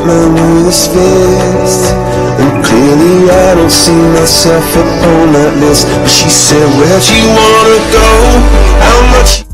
man with his fist. And clearly I don't see myself upon that list. But she said, where'd you wanna go? How much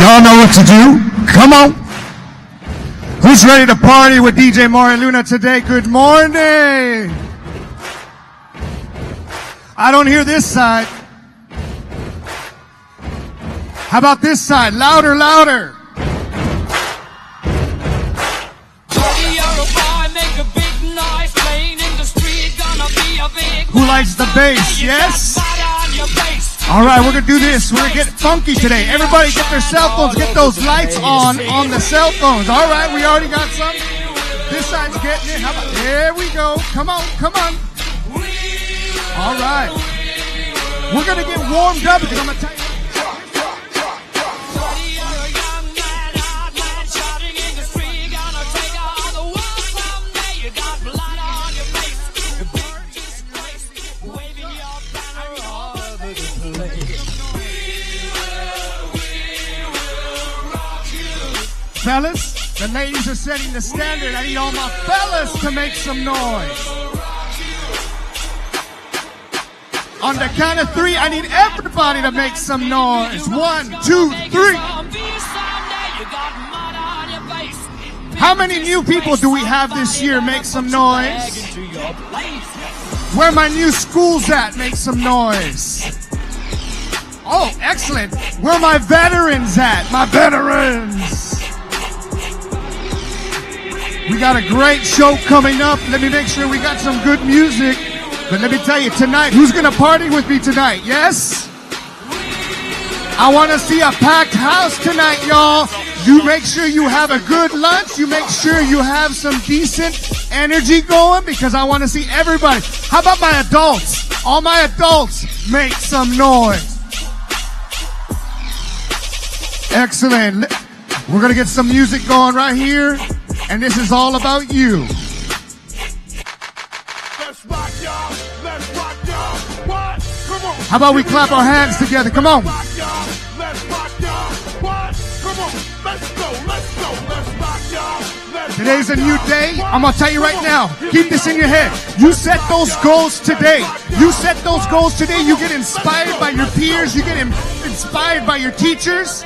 Y'all know what to do. Come on. Who's ready to party with DJ Mario Luna today? Good morning. I don't hear this side. How about this side? Louder, louder. Who likes the bass? Yes? All right, we're going to do this. We're going to get funky today. Everybody get their cell phones. Get those lights on the cell phones. All right, we already got some. This side's getting it. How about, there we go. Come on, come on. All right. We're going to get warmed up because I'm going to tell you. Fellas, the ladies are setting the standard. I need all my fellas to make some noise. On the count of three, I need everybody to make some noise. 1, 2, 3. How many new people do we have this year? Make some noise. Where my new schools at? Make some noise. Oh, excellent. Where my veterans at? My veterans. We got a great show coming up. Let me make sure we got some good music. But let me tell you, tonight, who's going to party with me tonight? Yes? I want to see a packed house tonight, y'all. You make sure you have a good lunch. You make sure you have some decent energy going because I want to see everybody. How about my adults? All my adults, make some noise. Excellent. We're going to get some music going right here. And this is all about you. Let's rock, y'all. Let's rock, y'all. What? Come on. How about we clap our hands together? Come on. Let's rock, y'all. What? Come on. Let's go. Let's go. Let's rock, y'all. Today's a new day. I'm going to tell you right now. Keep this in your head. You set those goals today. You set those goals today. You get inspired by your peers. You get inspired by your teachers.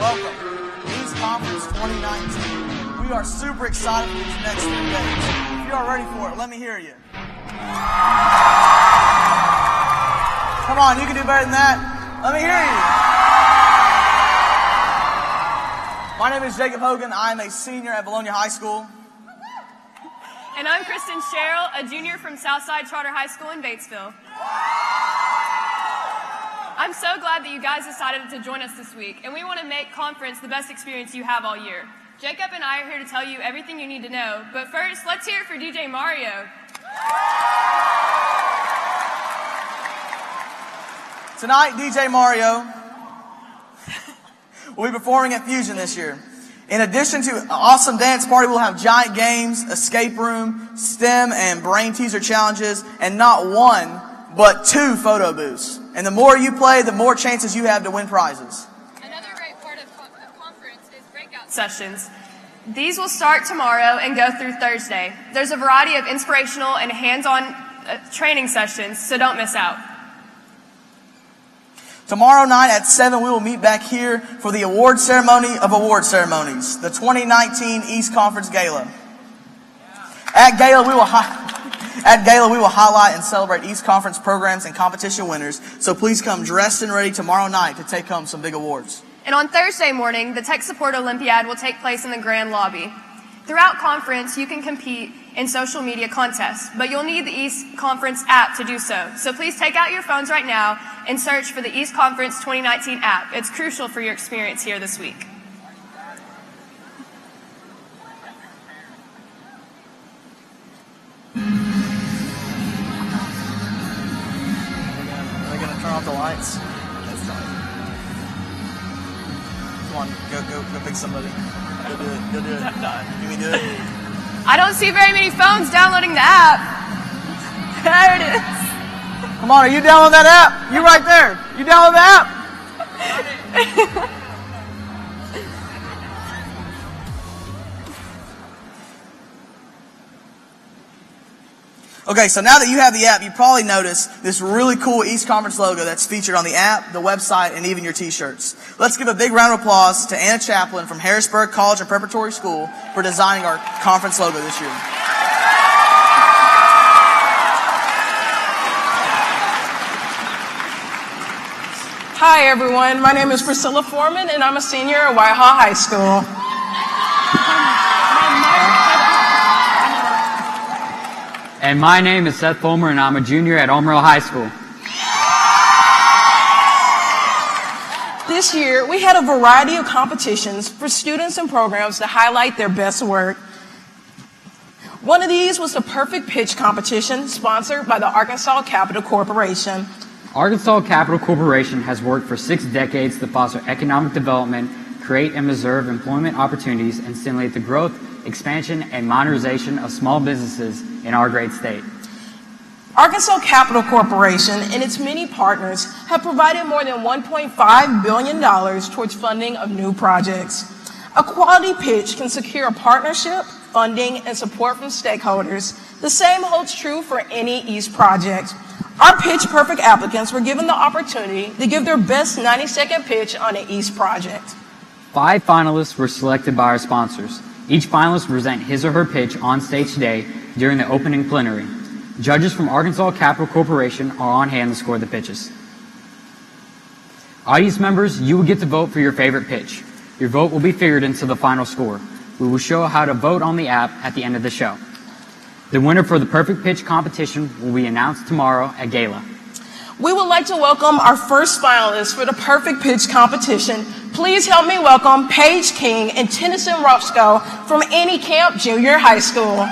Welcome. East Conference 2019. We are super excited for these next 3 days. If you are ready for it, let me hear you. Come on, you can do better than that. Let me hear you. My name is Jacob Hogan. I am a senior at Bologna High School. And I'm Kristen Sherrill, a junior from Southside Charter High School in Batesville. I'm so glad that you guys decided to join us this week, and we want to make conference the best experience you have all year. Jacob and I are here to tell you everything you need to know, but first, let's hear it for DJ Mario. Tonight, DJ Mario will be performing at Fusion this year. In addition to an awesome dance party, we'll have giant games, escape room, STEM, and brain teaser challenges, and not one, but 2 photo booths. And the more you play, the more chances you have to win prizes. Another great part of conference is breakout sessions. These will start tomorrow and go through Thursday. There's a variety of inspirational and hands-on training sessions, so don't miss out. Tomorrow night at 7, we will meet back here for the award ceremony of award ceremonies, the 2019 East Conference Gala. At Gala, we will highlight and celebrate East Conference programs and competition winners, so please come dressed and ready tomorrow night to take home some big awards. And on Thursday morning, the Tech Support Olympiad will take place in the Grand Lobby. Throughout conference, you can compete in social media contests, but you'll need the East Conference app to do so. So please take out your phones right now and search for the East Conference 2019 app. It's crucial for your experience here this week. Are they going to turn off the lights? Come on, go pick somebody. Go do it. Go do it. You mean do it? I don't see very many phones downloading the app. There it is. Come on, are you downloading that app? You right there. You download the app? Okay, so now that you have the app, you probably noticed this really cool East Conference logo that's featured on the app, the website, and even your t-shirts. Let's give a big round of applause to Anna Chaplin from Harrisburg College and Preparatory School for designing our conference logo this year. Hi everyone, my name is Priscilla Foreman and I'm a senior at Whitehall High School. And my name is Seth Fulmer, and I'm a junior at Omeril High School. This year, we had a variety of competitions for students and programs to highlight their best work. One of these was the Perfect Pitch competition sponsored by the Arkansas Capital Corporation. Arkansas Capital Corporation has worked for 6 decades to foster economic development, create and preserve employment opportunities, and stimulate the growth, expansion, and modernization of small businesses in our great state. Arkansas Capital Corporation and its many partners have provided more than $1.5 billion towards funding of new projects. A quality pitch can secure a partnership, funding, and support from stakeholders. The same holds true for any East project. Our Pitch Perfect applicants were given the opportunity to give their best 90-second pitch on an East project. 5 finalists were selected by our sponsors. Each finalist will present his or her pitch on stage today during the opening plenary. Judges from Arkansas Capital Corporation are on hand to score the pitches. Audience members, you will get to vote for your favorite pitch. Your vote will be figured into the final score. We will show how to vote on the app at the end of the show. The winner for the Perfect Pitch competition will be announced tomorrow at Gala. We would like to welcome our first finalists for the Perfect Pitch competition. Please help me welcome Paige King and Tennyson Roscoe from Annie Camp Junior High School.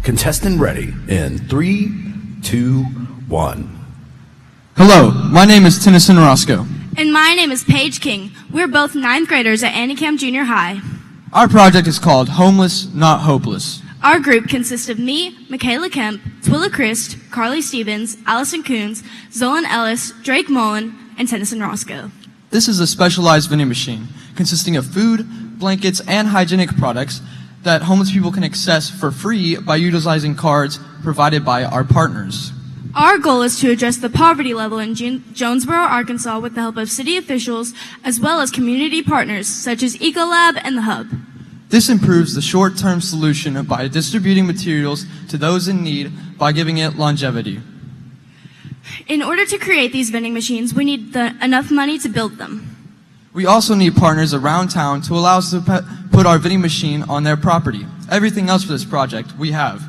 Contestant ready in 3, 2, 1. Hello, my name is Tennyson Roscoe. And my name is Paige King. We're both 9th graders at Annie Camp Junior High. Our project is called Homeless, Not Hopeless. Our group consists of me, Michaela Kemp, Twilla Christ, Carly Stevens, Allison Coons, Zolan Ellis, Drake Mullen, and Tennyson Roscoe. This is a specialized vending machine consisting of food, blankets, and hygienic products that homeless people can access for free by utilizing cards provided by our partners. Our goal is to address the poverty level in Jonesboro, Arkansas with the help of city officials as well as community partners such as Ecolab and the Hub. This improves the short-term solution by distributing materials to those in need by giving it longevity. In order to create these vending machines, we need enough money to build them. We also need partners around town to allow us to put our vending machine on their property. Everything else for this project, we have.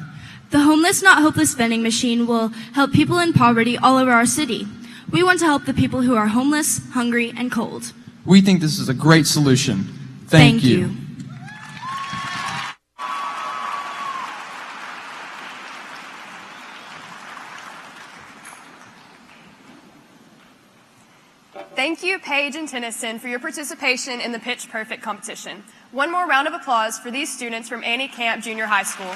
The Homeless Not Hopeless vending machine will help people in poverty all over our city. We want to help the people who are homeless, hungry, and cold. We think this is a great solution. Thank you. Thank you, Paige and Tennyson, for your participation in the Pitch Perfect competition. One more round of applause for these students from Annie Camp Junior High School.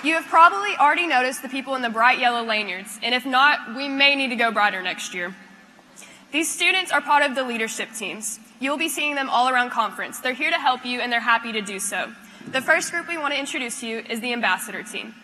You have probably already noticed the people in the bright yellow lanyards, and if not, we may need to go brighter next year. These students are part of the leadership teams. You will be seeing them all around conference. They're here to help you, and they're happy to do so. The first group we want to introduce to you is the ambassador team.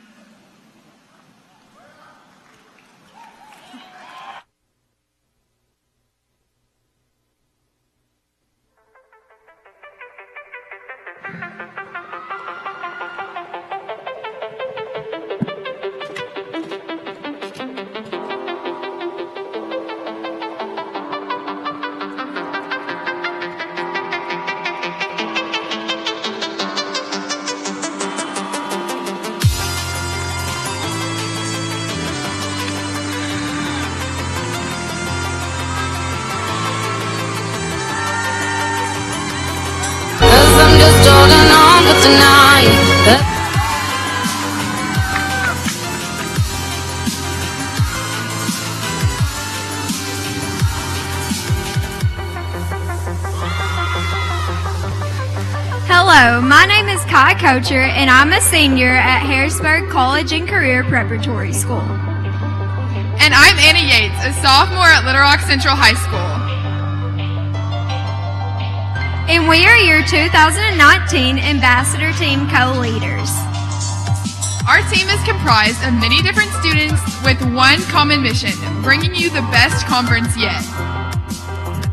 Hello, my name is Kai Kocher, and I'm a senior at Harrisburg College and Career Preparatory School. And I'm Anna Yates, a sophomore at Little Rock Central High School. And we are your 2019 Ambassador Team co-leaders. Our team is comprised of many different students with one common mission, bringing you the best conference yet.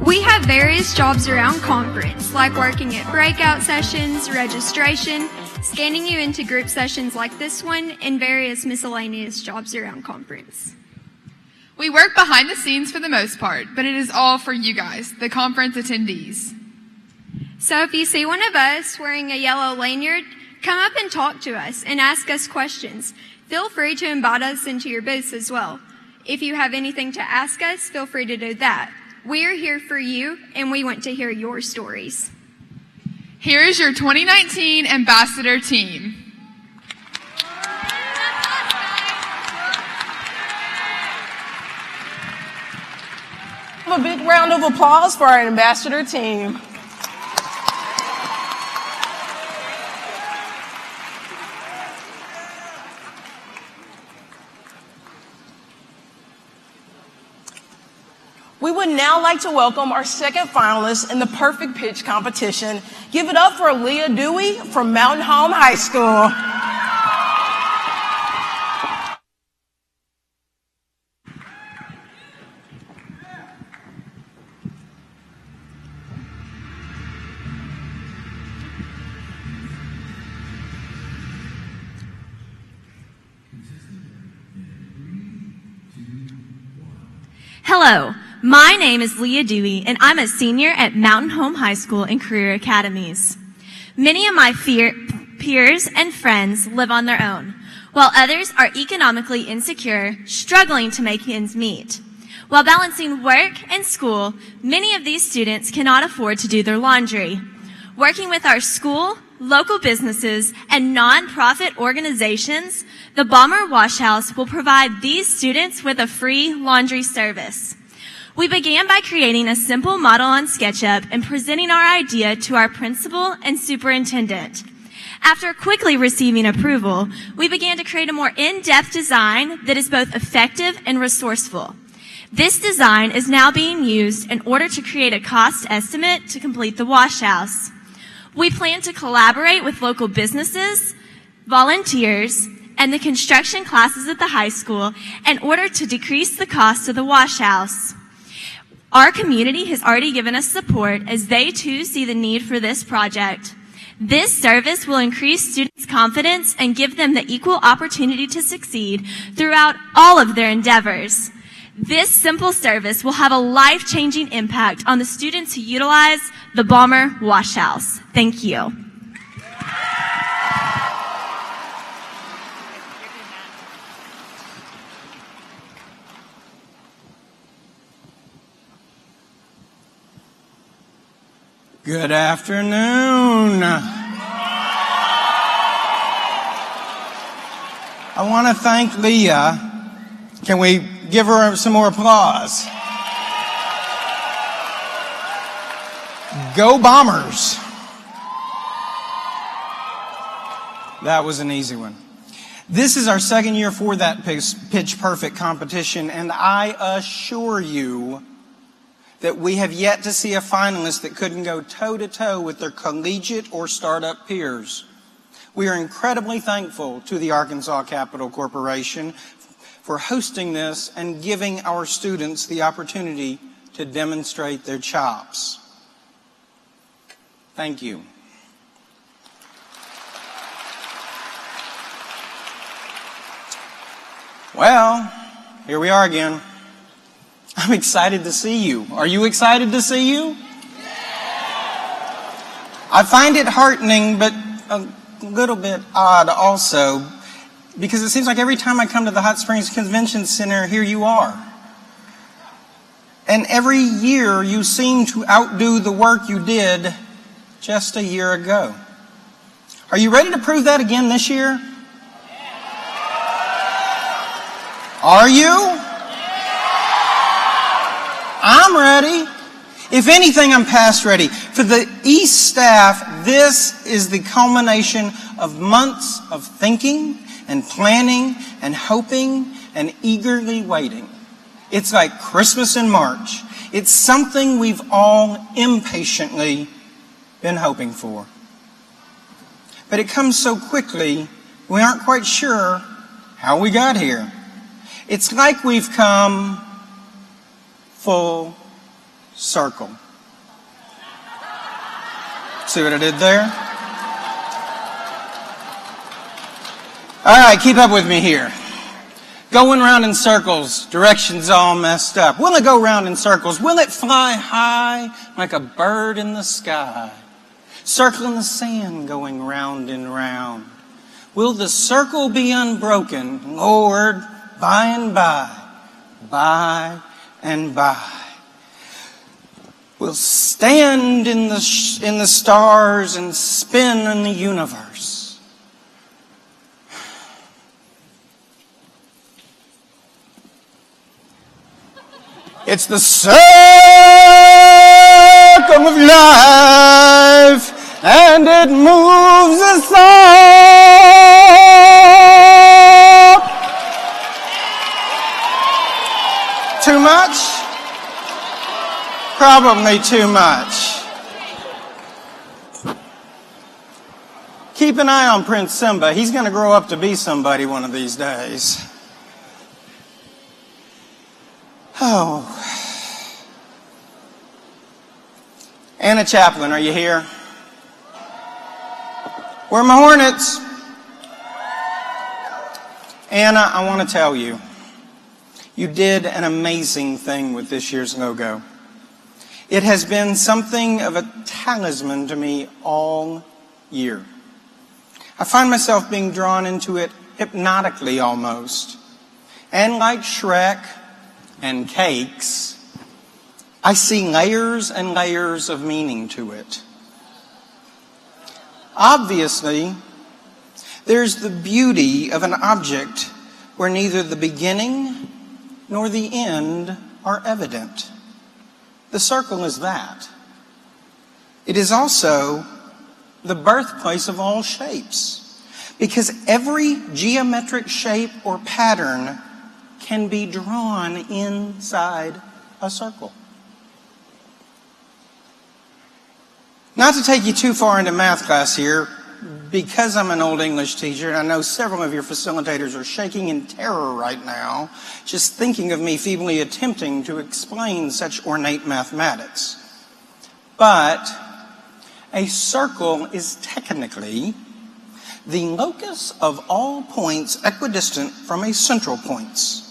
We have various jobs around conference, like working at breakout sessions, registration, scanning you into group sessions like this one, and various miscellaneous jobs around conference. We work behind the scenes for the most part, but it is all for you guys, the conference attendees. So if you see one of us wearing a yellow lanyard, come up and talk to us and ask us questions. Feel free to invite us into your booths as well. If you have anything to ask us, feel free to do that. We are here for you, and we want to hear your stories. Here is your 2019 Ambassador Team. A big round of applause for our Ambassador Team. We would now like to welcome our second finalist in the Perfect Pitch competition. Give it up for Leah Dewey from Mountain Home High School. Hello. My name is Leah Dewey, and I'm a senior at Mountain Home High School and Career Academies. Many of my peers and friends live on their own, while others are economically insecure, struggling to make ends meet. While balancing work and school, many of these students cannot afford to do their laundry. Working with our school, local businesses, and nonprofit organizations, the Balmer Wash House will provide these students with a free laundry service. We began by creating a simple model on SketchUp and presenting our idea to our principal and superintendent. After quickly receiving approval, we began to create a more in-depth design that is both effective and resourceful. This design is now being used in order to create a cost estimate to complete the wash house. We plan to collaborate with local businesses, volunteers, and the construction classes at the high school in order to decrease the cost of the wash house. Our community has already given us support as they too see the need for this project. This service will increase students' confidence and give them the equal opportunity to succeed throughout all of their endeavors. This simple service will have a life-changing impact on the students who utilize the Balmer Wash House. Thank you. Good afternoon. I want to thank Leah Can we give her some more applause? Go Bombers. That was an easy one. This is our second year for that Pitch Perfect competition, and I assure you that we have yet to see a finalist that couldn't go toe-to-toe with their collegiate or startup peers. We are incredibly thankful to the Arkansas Capital Corporation for hosting this and giving our students the opportunity to demonstrate their chops. Thank you. Well, here we are again. I'm excited to see you. Are you excited to see you? I find it heartening, but a little bit odd also, because it seems like every time I come to the Hot Springs Convention Center, here you are. And every year you seem to outdo the work you did just a year ago. Are you ready to prove that again this year? Are you? I'm ready. If anything, I'm past ready. For the East staff, this is the culmination of months of thinking and planning and hoping and eagerly waiting. It's like Christmas in March. It's something we've all impatiently been hoping for. But it comes so quickly, we aren't quite sure how we got here. It's like we've come full circle. See what I did there? All right, keep up with me here. Going round in circles, directions all messed up. Will it go round in circles? Will it fly high like a bird in the sky? Circling the sand going round and round. Will the circle be unbroken, Lord, by and by and by? We'll stand in the stars and spin in the universe. It's the circle of life, and it moves us all. Too much? Probably too much. Keep an eye on Prince Simba. He's going to grow up to be somebody one of these days. Oh. Anna Chaplin, are you here? Where are my Hornets? Anna, I want to tell you, you did an amazing thing with this year's logo. It has been something of a talisman to me all year. I find myself being drawn into it hypnotically almost. And like Shrek and cakes, I see layers and layers of meaning to it. Obviously, there's the beauty of an object where neither the beginning nor the end are evident. The circle is that. It is also the birthplace of all shapes, because every geometric shape or pattern can be drawn inside a circle. Not to take you too far into math class here, because I'm an old English teacher, and I know several of your facilitators are shaking in terror right now, just thinking of me feebly attempting to explain such ornate mathematics. But a circle is technically the locus of all points equidistant from a central point,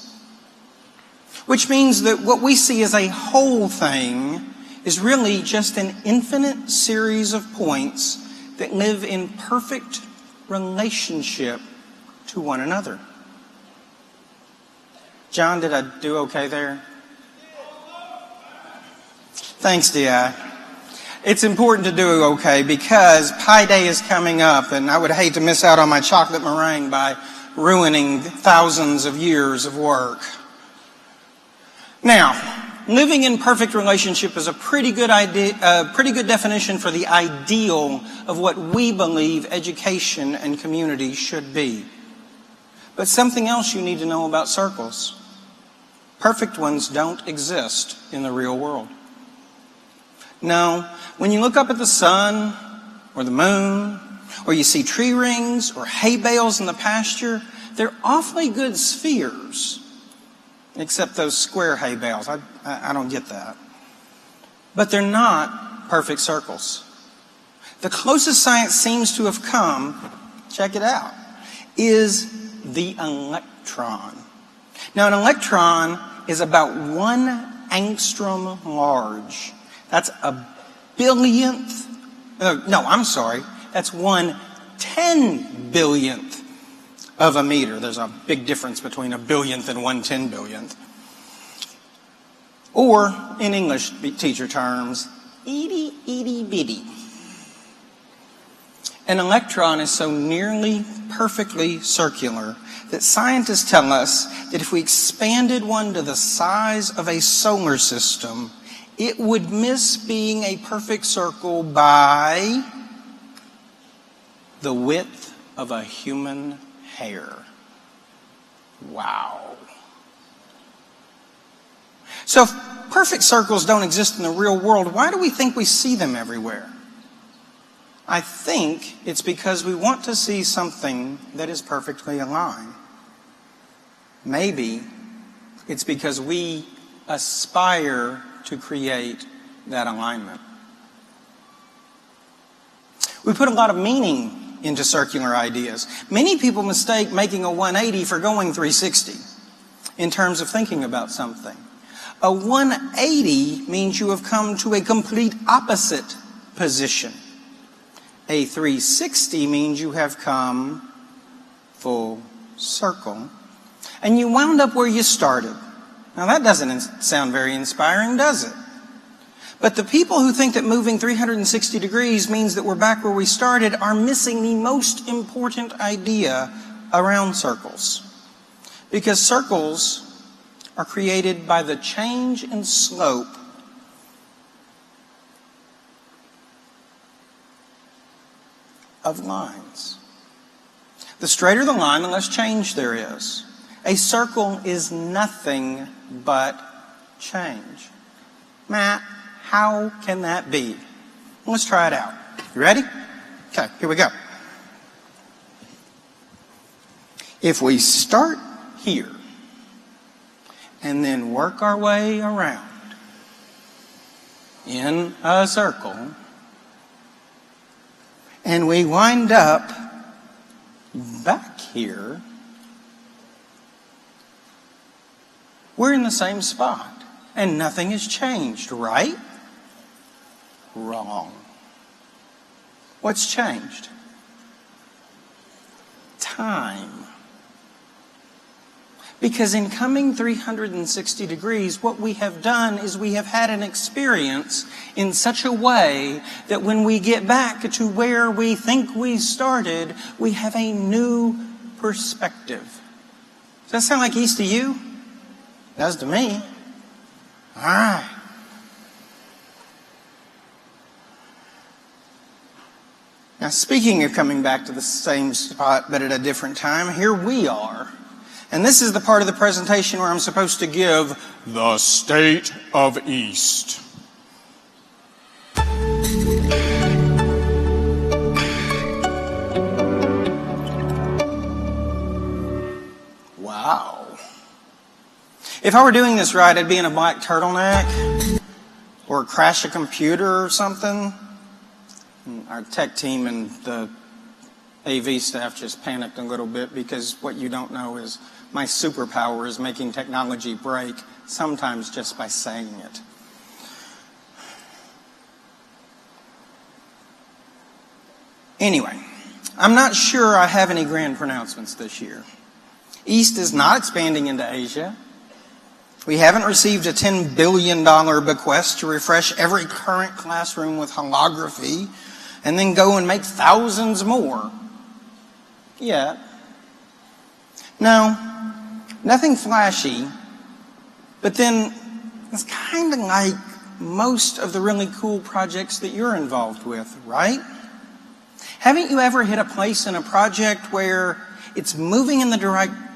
which means that what we see as a whole thing is really just an infinite series of points that live in perfect relationship to one another. John, did I do okay there? Thanks, D.I. It's important to do okay because Pi Day is coming up, and I would hate to miss out on my chocolate meringue by ruining thousands of years of work. Now, living in perfect relationship is a pretty good definition for the ideal of what we believe education and community should be. But something else you need to know about circles. Perfect ones don't exist in the real world. No, when you look up at the sun or the moon, or you see tree rings or hay bales in the pasture, they're awfully good spheres. Except those square hay bales. I don't get that. But they're not perfect circles. The closest science seems to have come, check it out, is the electron. Now, an electron is about 1 angstrom large. That's a billionth. That's 1/10 billionth of a meter. There's a big difference between a billionth and 1/10 billionth. Or, in English teacher terms, itty, itty, bitty. An electron is so nearly perfectly circular that scientists tell us that if we expanded one to the size of a solar system, it would miss being a perfect circle by the width of a human hair. Wow. So if perfect circles don't exist in the real world, why do we think we see them everywhere? I think it's because we want to see something that is perfectly aligned. Maybe it's because we aspire to create that alignment. We put a lot of meaning into circular ideas. Many people mistake making a 180 for going 360 in terms of thinking about something. A 180 means you have come to a complete opposite position. A 360 means you have come full circle, and you wound up where you started. Now that doesn't sound very inspiring, does it? But the people who think that moving 360 degrees means that we're back where we started are missing the most important idea around circles. Because circles are created by the change in slope of lines. The straighter the line, the less change there is. A circle is nothing but change. Matt, how can that be? Let's try it out. You ready? Okay, here we go. If we start here and then work our way around in a circle, and we wind up back here, we're in the same spot and nothing has changed, right? Wrong. What's changed? Time. Because in coming 360 degrees, what we have done is we have had an experience in such a way that when we get back to where we think we started, we have a new perspective. Does that sound like east to you? It does to me. All right. Now, speaking of coming back to the same spot but at a different time, here we are. And this is the part of the presentation where I'm supposed to give the state of East. Wow. If I were doing this right, I'd be in a black turtleneck or crash a computer or something. Our tech team and the AV staff just panicked a little bit because what you don't know is my superpower is making technology break, sometimes just by saying it. Anyway, I'm not sure I have any grand pronouncements this year. East is not expanding into Asia. We haven't received a $10 billion bequest to refresh every current classroom with holography and then go and make thousands more. Yeah. No, nothing flashy, but then It's kind of like most of the really cool projects that you're involved with, right? Haven't you ever hit a place in a project where it's moving in the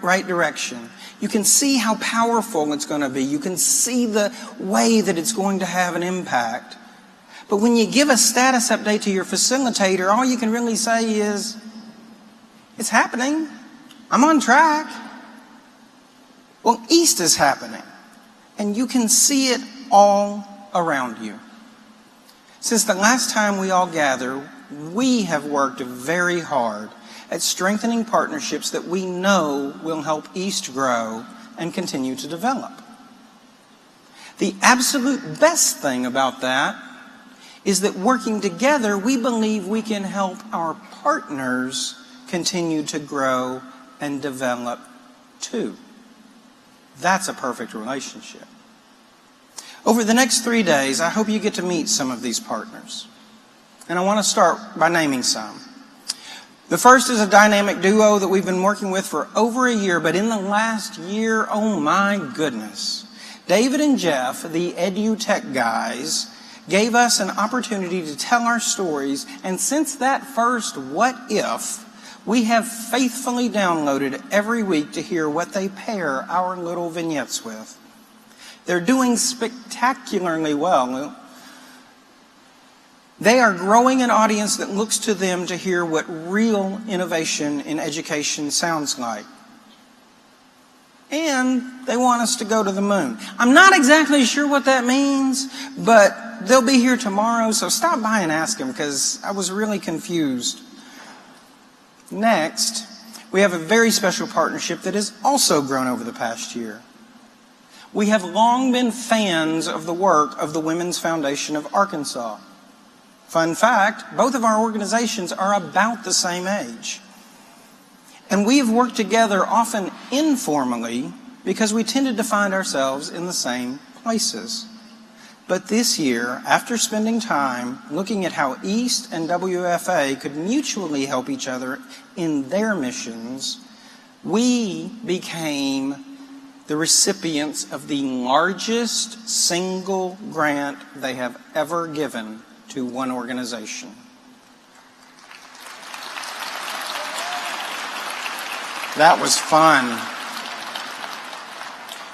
right direction? You can see how powerful it's going to be. You can see the way that it's going to have an impact. But when you give a status update to your facilitator, all you can really say is, it's happening. I'm on track. Well, East is happening. And you can see it all around you. Since the last time we all gathered, we have worked very hard at strengthening partnerships that we know will help East grow and continue to develop. The absolute best thing about that is that working together, we believe we can help our partners continue to grow and develop too. That's a perfect relationship. Over the next 3 days, I hope you get to meet some of these partners. And I want to start by naming some. The first is a dynamic duo that we've been working with for over a year, but in the last year, oh my goodness. David and Jeff, the EduTech guys, gave us an opportunity to tell our stories, and since that first what if, we have faithfully downloaded every week to hear what they pair our little vignettes with. They're doing spectacularly well. They are growing an audience that looks to them to hear what real innovation in education sounds like. And they want us to go to the moon. I'm not exactly sure what that means, but they'll be here tomorrow, so stop by and ask them, because I was really confused. Next, we have a very special partnership that has also grown over the past year. We have long been fans of the work of the Women's Foundation of Arkansas. Fun fact, both of our organizations are about the same age. And we've worked together often informally because we tended to find ourselves in the same places. But this year, after spending time looking at how East and WFA could mutually help each other in their missions, we became the recipients of the largest single grant they have ever given to one organization. That was fun.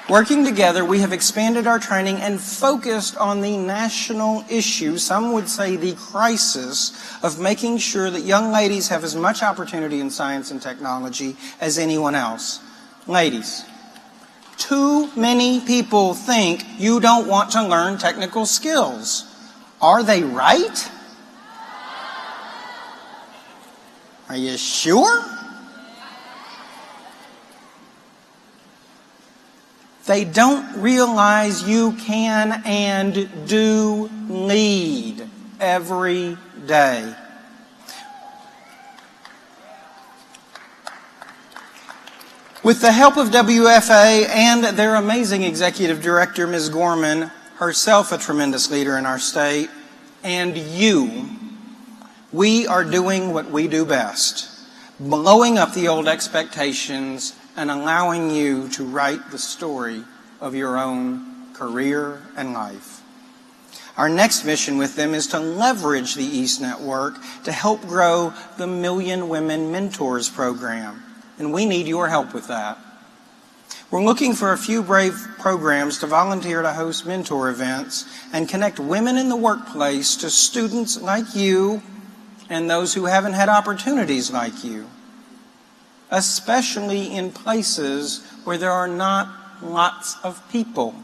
Working together, we have expanded our training and focused on the national issue, some would say the crisis, of making sure that young ladies have as much opportunity in science and technology as anyone else. Ladies, too many people think you don't want to learn technical skills. Are they right? Are you sure? They don't realize you can and do lead every day. With the help of WFA and their amazing executive director, Ms. Gorman, herself a tremendous leader in our state, and you, we are doing what we do best, blowing up the old expectations and allowing you to write the story of your own career and life. Our next mission with them is to leverage the East Network to help grow the Million Women Mentors program, and we need your help with that. We're looking for a few brave programs to volunteer to host mentor events and connect women in the workplace to students like you and those who haven't had opportunities like you, especially in places where there are not lots of people.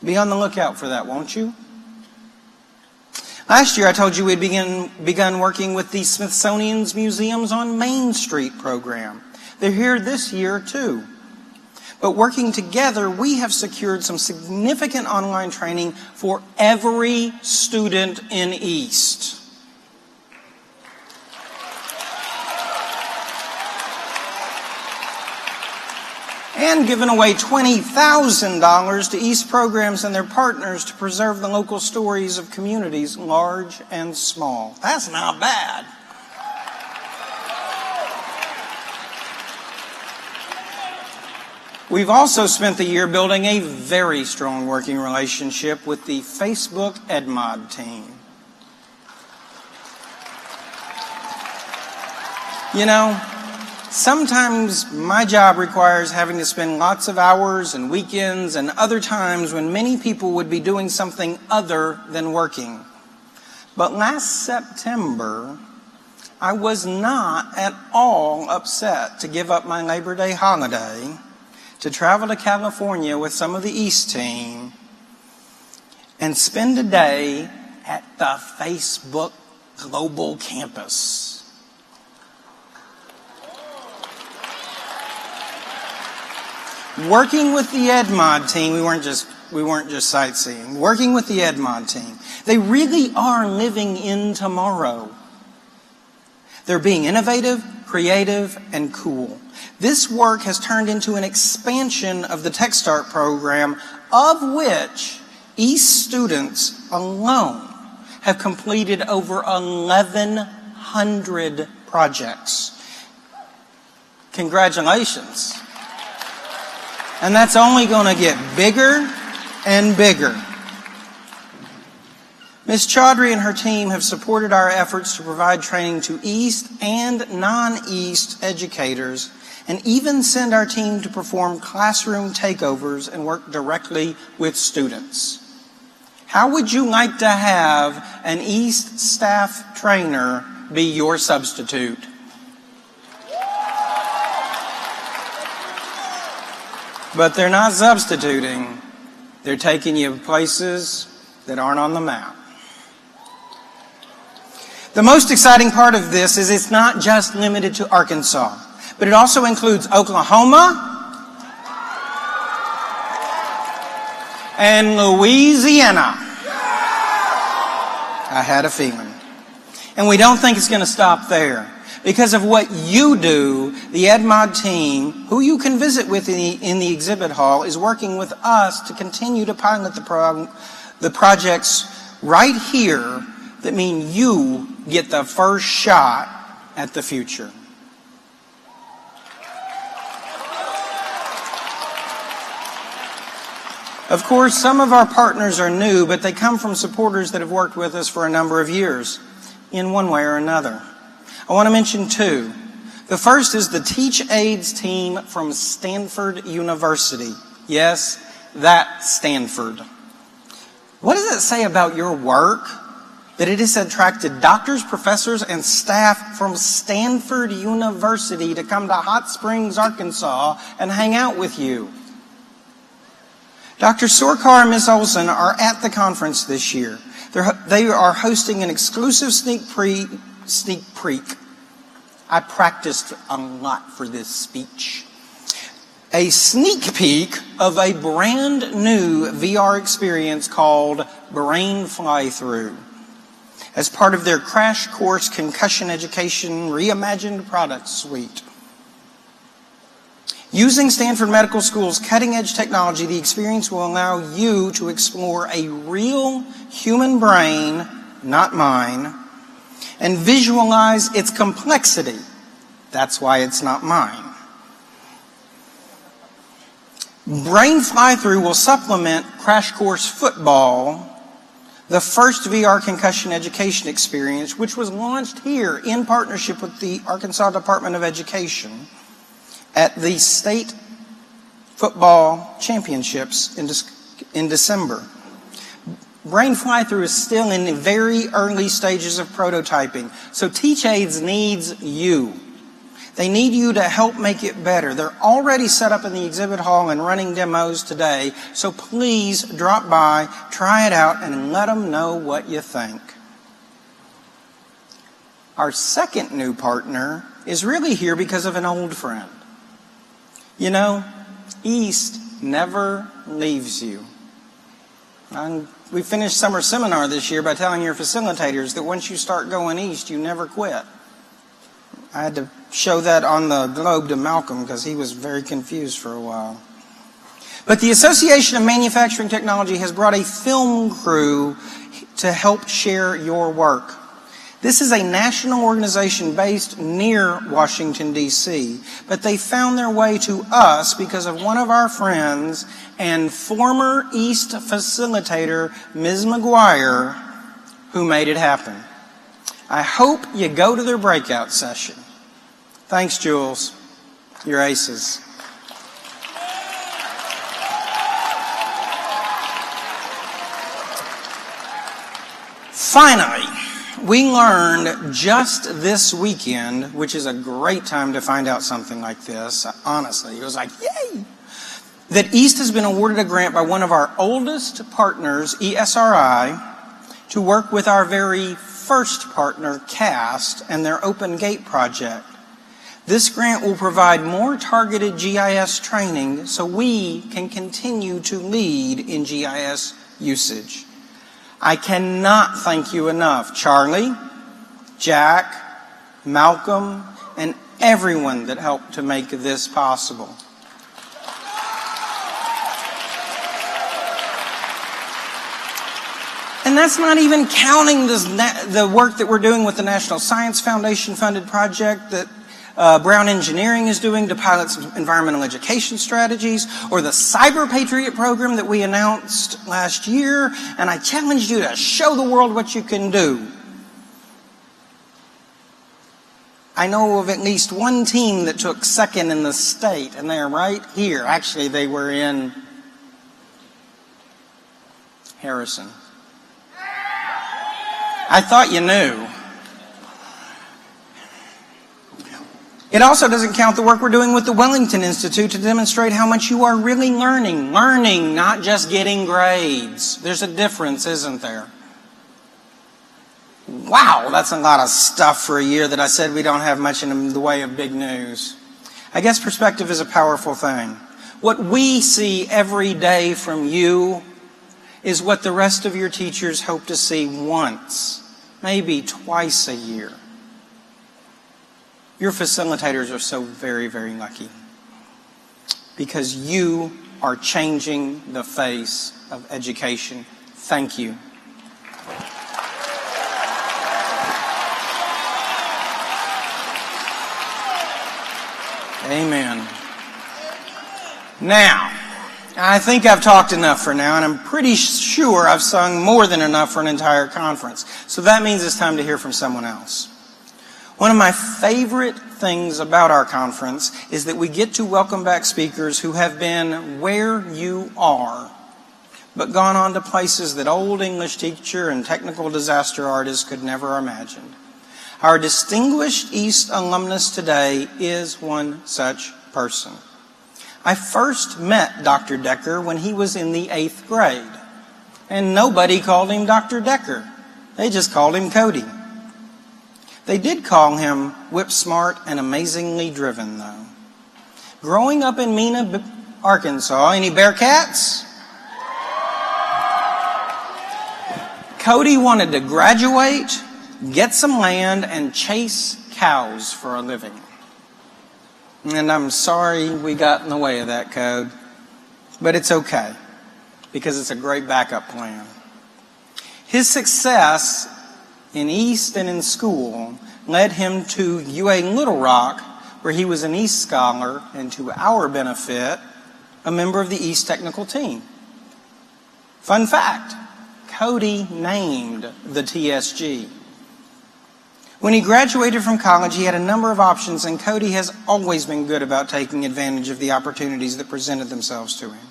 Be on the lookout for that, won't you? Last year I told you we'd begun working with the Smithsonian's Museums on Main Street program. They're here this year too. But working together, we have secured some significant online training for every student in East. And given away $20,000 to East programs and their partners to preserve the local stories of communities, large and small. That's not bad. We've also spent the year building a very strong working relationship with the Facebook EdMod team. You know, sometimes my job requires having to spend lots of hours and weekends and other times when many people would be doing something other than working. But last September, I was not at all upset to give up my Labor Day holiday to travel to California with some of the East team and spend a day at the Facebook Global Campus. Working with the EdMod team, we weren't just sightseeing. Working with the EdMod team, they really are living in tomorrow. They're being innovative, creative, and cool. This work has turned into an expansion of the Tech Start program, of which East students alone have completed over 1,100 projects. Congratulations. And that's only going to get bigger and bigger. Ms. Chaudhry and her team have supported our efforts to provide training to East and non-East educators, and even send our team to perform classroom takeovers and work directly with students. How would you like to have an East staff trainer be your substitute? But they're not substituting. They're taking you places that aren't on the map. The most exciting part of this is it's not just limited to Arkansas, but it also includes Oklahoma and Louisiana. I had a feeling. And we don't think it's going to stop there. Because of what you do, the EdMod team, who you can visit with in the exhibit hall, is working with us to continue to pilot the projects right here that mean you get the first shot at the future. Of course, some of our partners are new, but they come from supporters that have worked with us for a number of years, in one way or another. I want to mention two. The first is the TeachAids team from Stanford University. Yes, that Stanford. What does it say about your work that it has attracted doctors, professors, and staff from Stanford University to come to Hot Springs, Arkansas and hang out with you? Dr. Sorkar and Ms. Olson are at the conference this year. They are hosting an exclusive sneak peek. I practiced a lot for this speech. A sneak peek of a brand new VR experience called Brain Fly-Through, as part of their Crash Course Concussion Education Reimagined Product Suite. Using Stanford Medical School's cutting-edge technology, the experience will allow you to explore a real human brain, not mine, and visualize its complexity. That's why it's not mine. Brain Fly-Through will supplement Crash Course Football, the first VR concussion education experience, which was launched here in partnership with the Arkansas Department of Education at the State Football Championships in December. Brain Fly-Through is still in the very early stages of prototyping, so TeachAids needs you. They need you to help make it better. They're already set up in the exhibit hall and running demos today, so please drop by, try it out, and let them know what you think. Our second new partner is really here because of an old friend. You know, East never leaves you. And we finished summer seminar this year by telling your facilitators that once you start going east, you never quit. I had to show that on the globe to Malcolm because he was very confused for a while. But the Association of Manufacturing Technology has brought a film crew to help share your work. This is a national organization based near Washington, D.C., but they found their way to us because of one of our friends and former East facilitator, Ms. McGuire, who made it happen. I hope you go to their breakout session. Thanks, Jules. You're aces. Finally, we learned just this weekend, which is a great time to find out something like this, honestly. It was like, yay! That East has been awarded a grant by one of our oldest partners, ESRI, to work with our very first partner, CAST, and their Open Gate project. This grant will provide more targeted GIS training so we can continue to lead in GIS usage. I cannot thank you enough, Charlie, Jack, Malcolm, and everyone that helped to make this possible. And that's not even counting the work that we're doing with the National Science Foundation funded project that Brown Engineering is doing to pilot some environmental education strategies, or the Cyber Patriot program that we announced last year, and I challenged you to show the world what you can do. I know of at least one team that took second in the state, and they're right here. Actually, they were in Harrison. I thought you knew. It also doesn't count the work we're doing with the Wellington Institute to demonstrate how much you are really learning. Learning, not just getting grades. There's a difference, isn't there? Wow, that's a lot of stuff for a year that I said we don't have much in the way of big news. I guess perspective is a powerful thing. What we see every day from you is what the rest of your teachers hope to see once, maybe twice a year. Your facilitators are so very, very lucky because you are changing the face of education. Thank you. Amen. Now, I think I've talked enough for now, and I'm pretty sure I've sung more than enough for an entire conference. So that means it's time to hear from someone else. One of my favorite things about our conference is that we get to welcome back speakers who have been where you are, but gone on to places that old English teacher and technical disaster artists could never imagine. Our distinguished East alumnus today is one such person. I first met Dr. Decker when he was in the 8th grade, and nobody called him Dr. Decker. They just called him Cody. They did call him whip smart and amazingly driven, though. Growing up in Mena, Arkansas, any Bearcats? Cody wanted to graduate, get some land, and chase cows for a living. And I'm sorry we got in the way of that, Code. But it's okay, because it's a great backup plan. His success in East and in school led him to UA Little Rock, where he was an East scholar, and to our benefit, a member of the East technical team. Fun fact, Cody named the TSG. When he graduated from college, he had a number of options, and Cody has always been good about taking advantage of the opportunities that presented themselves to him.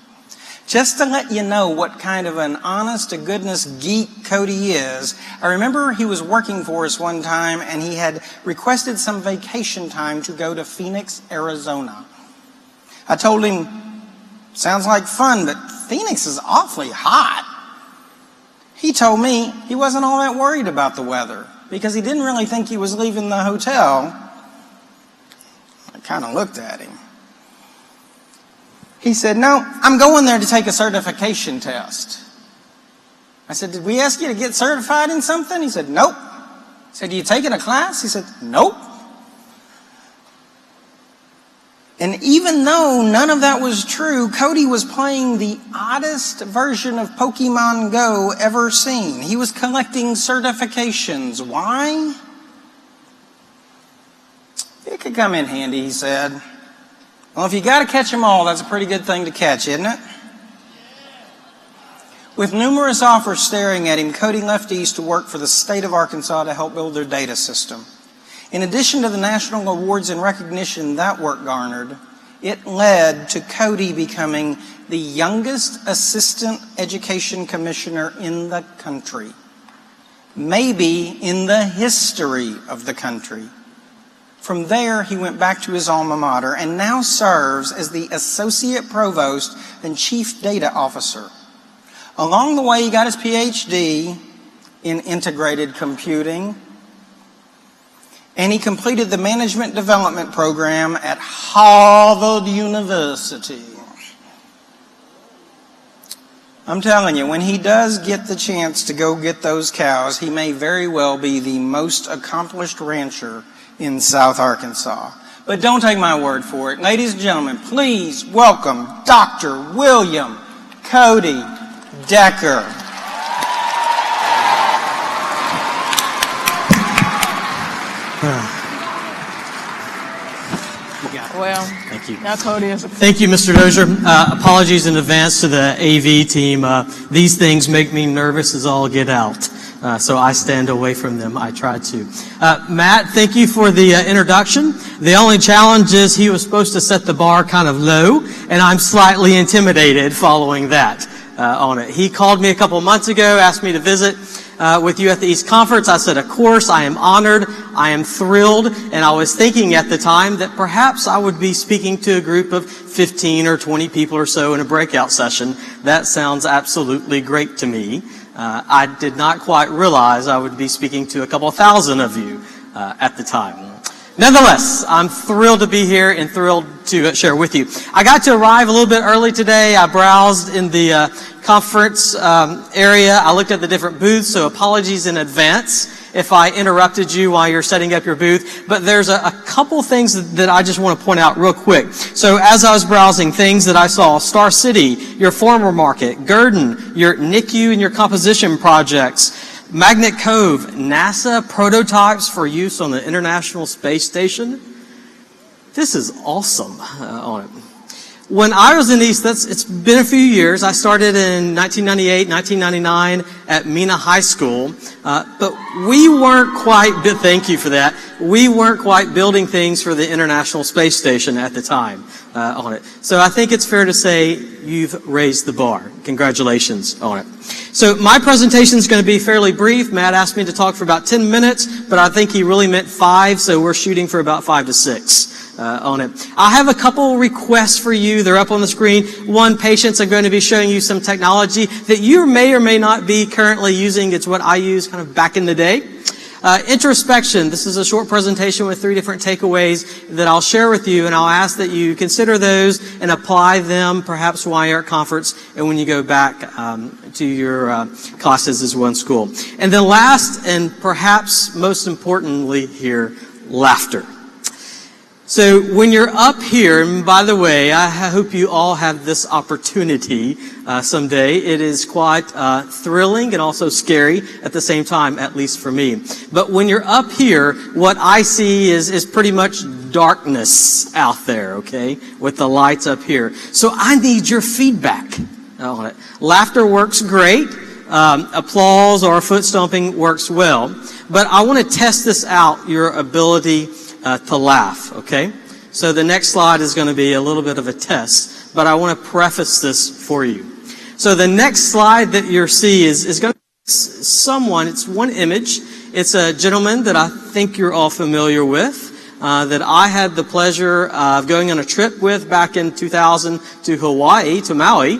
Just to let you know what kind of an honest-to-goodness geek Cody is, I remember he was working for us one time, and he had requested some vacation time to go to Phoenix, Arizona. I told him, sounds like fun, but Phoenix is awfully hot. He told me he wasn't all that worried about the weather, because he didn't really think he was leaving the hotel. I kind of looked at him. He said, no, I'm going there to take a certification test. I said, did we ask you to get certified in something? He said, nope. I said, are you taking a class? He said, nope. And even though none of that was true, Cody was playing the oddest version of Pokemon Go ever seen. He was collecting certifications. Why? It could come in handy, he said. Well, if you got to catch them all, that's a pretty good thing to catch, isn't it? With numerous offers staring at him, Cody left East to work for the state of Arkansas to help build their data system. In addition to the national awards and recognition that work garnered, it led to Cody becoming the youngest assistant education commissioner in the country. Maybe in the history of the country. From there, he went back to his alma mater and now serves as the associate provost and chief data officer. Along the way, he got his PhD in integrated computing, and he completed the management development program at Harvard University. I'm telling you, when he does get the chance to go get those cows, he may very well be the most accomplished rancher in South Arkansas. But don't take my word for it. Ladies and gentlemen, please welcome Dr. William Cody Decker. Well, thank you. Now Cody is Thank you, Mr. Dozier. Apologies in advance to the AV team. These things make me nervous as all get out. So I stand away from them. I try to. Matt, thank you for the introduction. The only challenge is he was supposed to set the bar kind of low, and I'm slightly intimidated following that on it. He called me a couple of months ago, asked me to visit with you at the East Conference. I said, of course, I am honored, I am thrilled, and I was thinking at the time that perhaps I would be speaking to a group of 15 or 20 people or so in a breakout session. That sounds absolutely great to me. I did not quite realize I would be speaking to a couple thousand of you at the time. Nonetheless, I'm thrilled to be here and thrilled to share with you. I got to arrive a little bit early today. I browsed in the conference area. I looked at the different booths, so apologies in advance if I interrupted you while you're setting up your booth. But there's a couple things that I just want to point out real quick. So as I was browsing, things that I saw: Star City, your former market; Gurdon, your NICU and your composition projects; Magnet Cove, NASA prototypes for use on the International Space Station. This is awesome on it. When I was in East, it's been a few years. I started in 1998, 1999 at Mena High School, but we weren't quite, thank you for that, we weren't quite building things for the International Space Station at the time on it. So I think it's fair to say you've raised the bar. Congratulations on it. So my presentation is going to be fairly brief. Matt asked me to talk for about 10 minutes, but I think he really meant 5, so we're shooting for about 5 to 6. On it. I have a couple requests for you. They're up on the screen. One, patience. I'm going to be showing you some technology that you may or may not be currently using. It's what I used kind of back in the day. Introspection. This is a short presentation with 3 different takeaways that I'll share with you, and I'll ask that you consider those and apply them perhaps while you're at conference and when you go back to your classes as one school. And then last, and perhaps most importantly here, laughter. So when you're up here, and by the way, I hope you all have this opportunity someday. It is quite thrilling and also scary at the same time, at least for me. But when you're up here, what I see is pretty much darkness out there, okay, with the lights up here. So I need your feedback on it. Laughter works great. Applause or foot stomping works well. But I want to test this out, your ability to laugh, okay? So the next slide is going to be a little bit of a test, but I want to preface this for you. So the next slide that you'll see is going to be someone, it's one image. It's a gentleman that I think you're all familiar with, that I had the pleasure of going on a trip with back in 2000 to Hawaii, to Maui.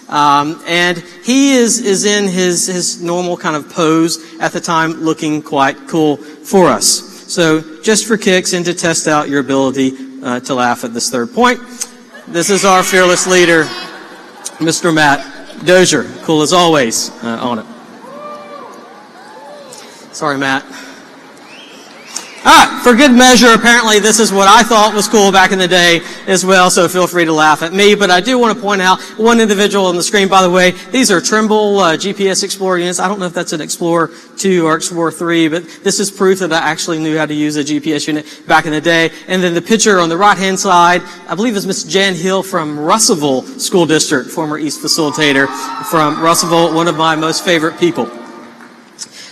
And he is in his normal kind of pose at the time, looking quite cool for us. So just for kicks and to test out your ability to laugh at this third point, this is our fearless leader, Mr. Matt Dozier. Cool as always on it. Sorry, Matt. All right, for good measure, apparently this is what I thought was cool back in the day as well, so feel free to laugh at me. But I do want to point out one individual on the screen, by the way. These are Trimble GPS Explorer units. I don't know if that's an Explorer 2 or Explorer 3, but this is proof that I actually knew how to use a GPS unit back in the day. And then the picture on the right-hand side, I believe is Miss Jan Hill from Russellville School District, former East facilitator from Russellville, one of my most favorite people.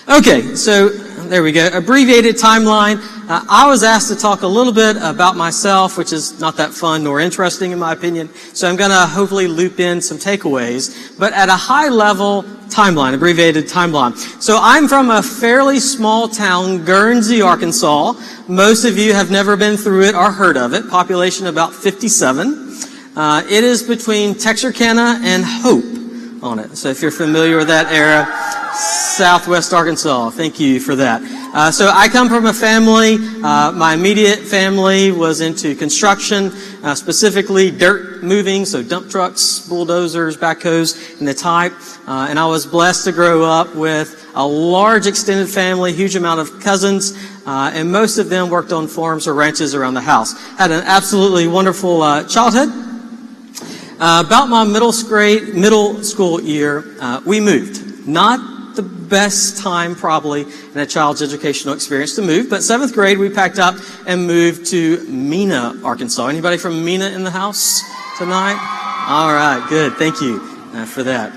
Okay, so there we go. Abbreviated timeline. I was asked to talk a little bit about myself, which is not that fun nor interesting in my opinion. So I'm going to hopefully loop in some takeaways. But at a high level timeline, abbreviated timeline. So I'm from a fairly small town, Guernsey, Arkansas. Most of you have never been through it or heard of it. Population about 57. It is between Texarkana and Hope on it. So if you're familiar with that area, Southwest Arkansas. Thank you for that. So I come from a family, my immediate family was into construction, specifically dirt moving, so dump trucks, bulldozers, backhoes, and the type. And I was blessed to grow up with a large extended family, huge amount of cousins, and most of them worked on farms or ranches around the house. Had an absolutely wonderful childhood. About my middle school year, we moved. Not the best time probably in a child's educational experience to move, but 7th grade we packed up and moved to Mena, Arkansas. Anybody from Mena in the house tonight? All right, good. Thank you for that.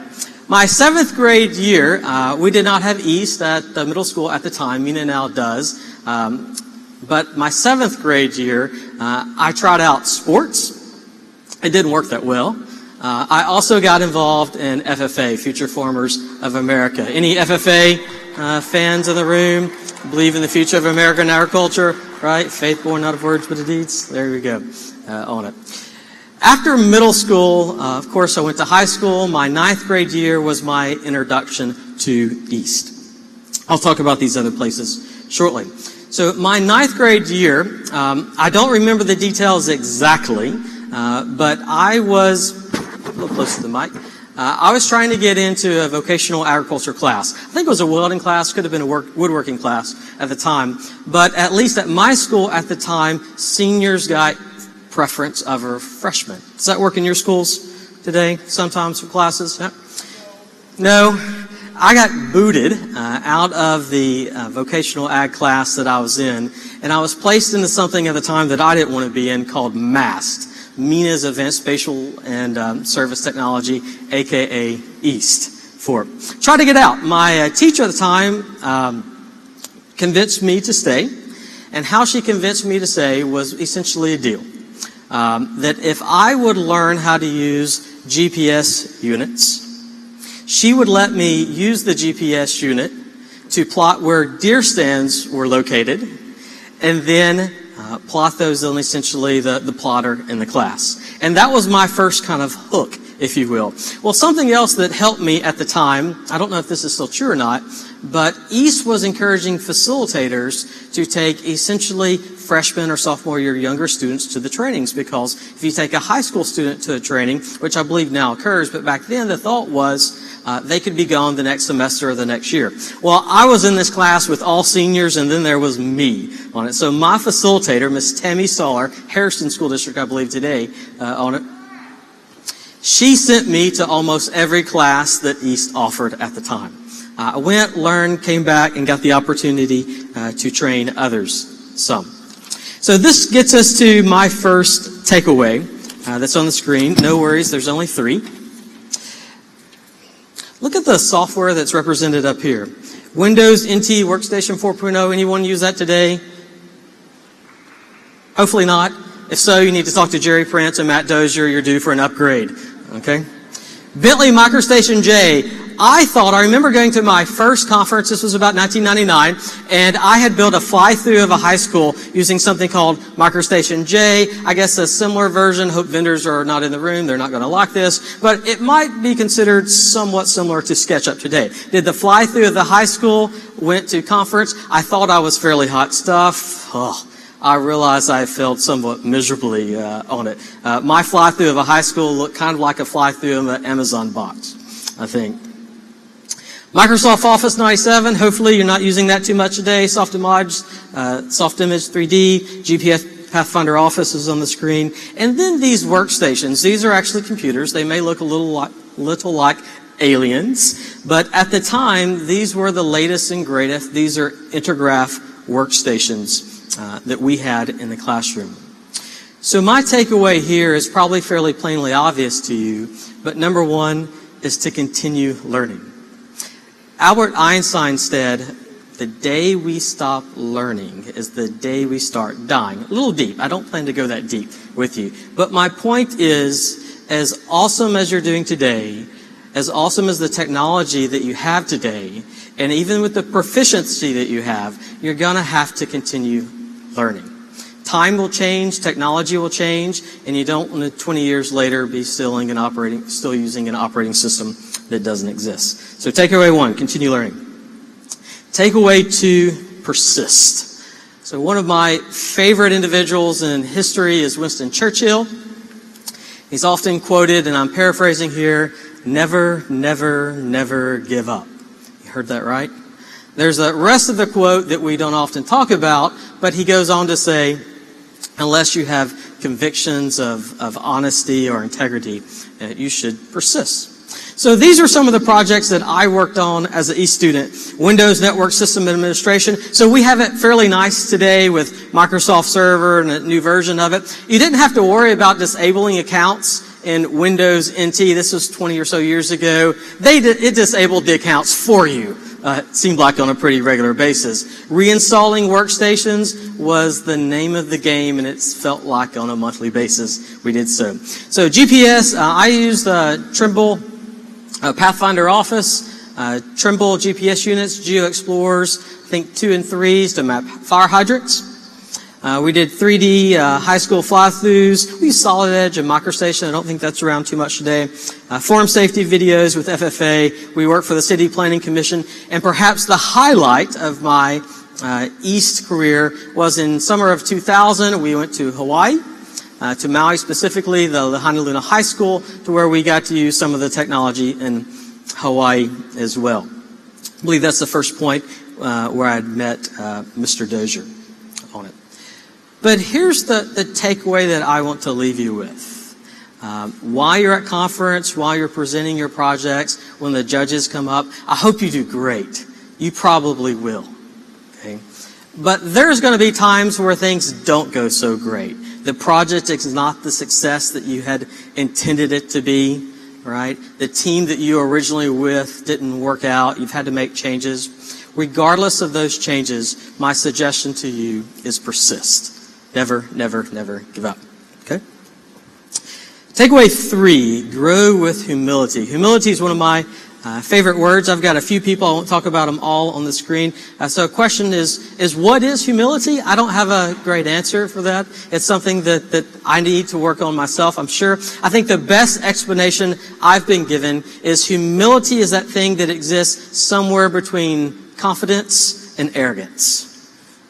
My 7th grade year, we did not have East at the middle school at the time. Mena now does. But my 7th grade year, I tried out sports. It didn't work that well. I also got involved in FFA, Future Farmers of America. Any FFA fans in the room? Believe in the future of American agriculture, right? Faith born not of words but of deeds. There we go on it. After middle school, of course, I went to high school. My 9th grade year was my introduction to East. I'll talk about these other places shortly. So my 9th grade year, I don't remember the details exactly, but I was a little close to the mic. I was trying to get into a vocational agriculture class. I think it was a welding class, could have been a woodworking class at the time. But at least at my school at the time, seniors got preference over freshmen. Does that work in your schools today, sometimes for classes? No. I got booted out of the vocational ag class that I was in, and I was placed into something at the time that I didn't want to be in called MAST. MENA's Advanced Spatial and Service Technology, aka EAST. Try to get out. My teacher at the time convinced me to stay, and how she convinced me to stay was essentially a deal. That if I would learn how to use GPS units, she would let me use the GPS unit to plot where deer stands were located, and then plot those on essentially the plotter in the class. And that was my first kind of hook, if you will. Well, something else that helped me at the time, I don't know if this is still true or not, but East was encouraging facilitators to take essentially freshman or sophomore year younger students to the trainings, because if you take a high school student to a training, which I believe now occurs, but back then the thought was they could be gone the next semester or the next year. Well, I was in this class with all seniors, and then there was me on it. So my facilitator, Miss Tammy Soller, Harrison School District, I believe today, on it, she sent me to almost every class that East offered at the time. I went, learned, came back, and got the opportunity to train others some. So this gets us to my first takeaway that's on the screen. No worries, there's only 3. Look at the software that's represented up here. Windows NT Workstation 4.0. Anyone use that today? Hopefully not. If so, you need to talk to Jerry Prince and Matt Dozier. You're due for an upgrade. Okay? Bentley MicroStation J. I remember going to my first conference, this was about 1999, and I had built a fly-through of a high school using something called MicroStation J. I guess a similar version. Hope vendors are not in the room, they're not going to like this, but it might be considered somewhat similar to SketchUp today. Did the fly-through of the high school, went to conference. I thought I was fairly hot stuff. I realized I failed somewhat miserably on it. My fly-through of a high school looked kind of like a fly-through of an Amazon box, I think. Microsoft Office 97, hopefully you're not using that too much today. Softimage, soft image 3D, GPS Pathfinder Office is on the screen, and then these workstations. These are actually computers. They may look a little like aliens, but at the time, these were the latest and greatest. These are Intergraph workstations that we had in the classroom. So my takeaway here is probably fairly plainly obvious to you, but number one is to continue learning. Albert Einstein said, the day we stop learning is the day we start dying. A little deep. I don't plan to go that deep with you. But my point is, as awesome as you're doing today, as awesome as the technology that you have today, and even with the proficiency that you have, you're going to have to continue learning. Time will change, technology will change, and you don't want to 20 years later be still using an operating system that doesn't exist. So takeaway one, continue learning. Takeaway two, persist. So one of my favorite individuals in history is Winston Churchill. He's often quoted, and I'm paraphrasing here, never, never, never give up. You heard that right? There's the rest of the quote that we don't often talk about, but he goes on to say, unless you have convictions of honesty or integrity, you should persist. So these are some of the projects that I worked on as an East student. Windows Network System Administration. So we have it fairly nice today with Microsoft Server and a new version of it. You didn't have to worry about disabling accounts in Windows NT. This was 20 or so years ago. It disabled the accounts for you. It seemed like on a pretty regular basis. Reinstalling workstations was the name of the game, and it felt like on a monthly basis we did so. So GPS, I used Trimble Pathfinder Office, Trimble GPS units, Geo Explorers, I think 2 and 3s to map fire hydrants. We did 3D high school fly-throughs. We used Solid Edge and MicroStation. I don't think that's around too much today. Form safety videos with FFA. We worked for the City Planning Commission. And perhaps the highlight of my East career was in summer of 2000. We went to Hawaii, to Maui specifically, the Lahainaluna High School, to where we got to use some of the technology in Hawaii as well. I believe that's the first point where I'd met Mr. Dozier on it. But here's the takeaway that I want to leave you with. While you're at conference, while you're presenting your projects, when the judges come up, I hope you do great. You probably will. Okay? But there's going to be times where things don't go so great. The project is not the success that you had intended it to be, right? The team that you were originally with didn't work out. You've had to make changes. Regardless of those changes, my suggestion to you is persist. Never, never, never give up. Okay? Takeaway 3, grow with humility. Humility is one of my favorite words. I've got a few people. I won't talk about them all on the screen. So a question is what is humility? I don't have a great answer for that. It's something that I need to work on myself, I'm sure. I think the best explanation I've been given is humility is that thing that exists somewhere between confidence and arrogance.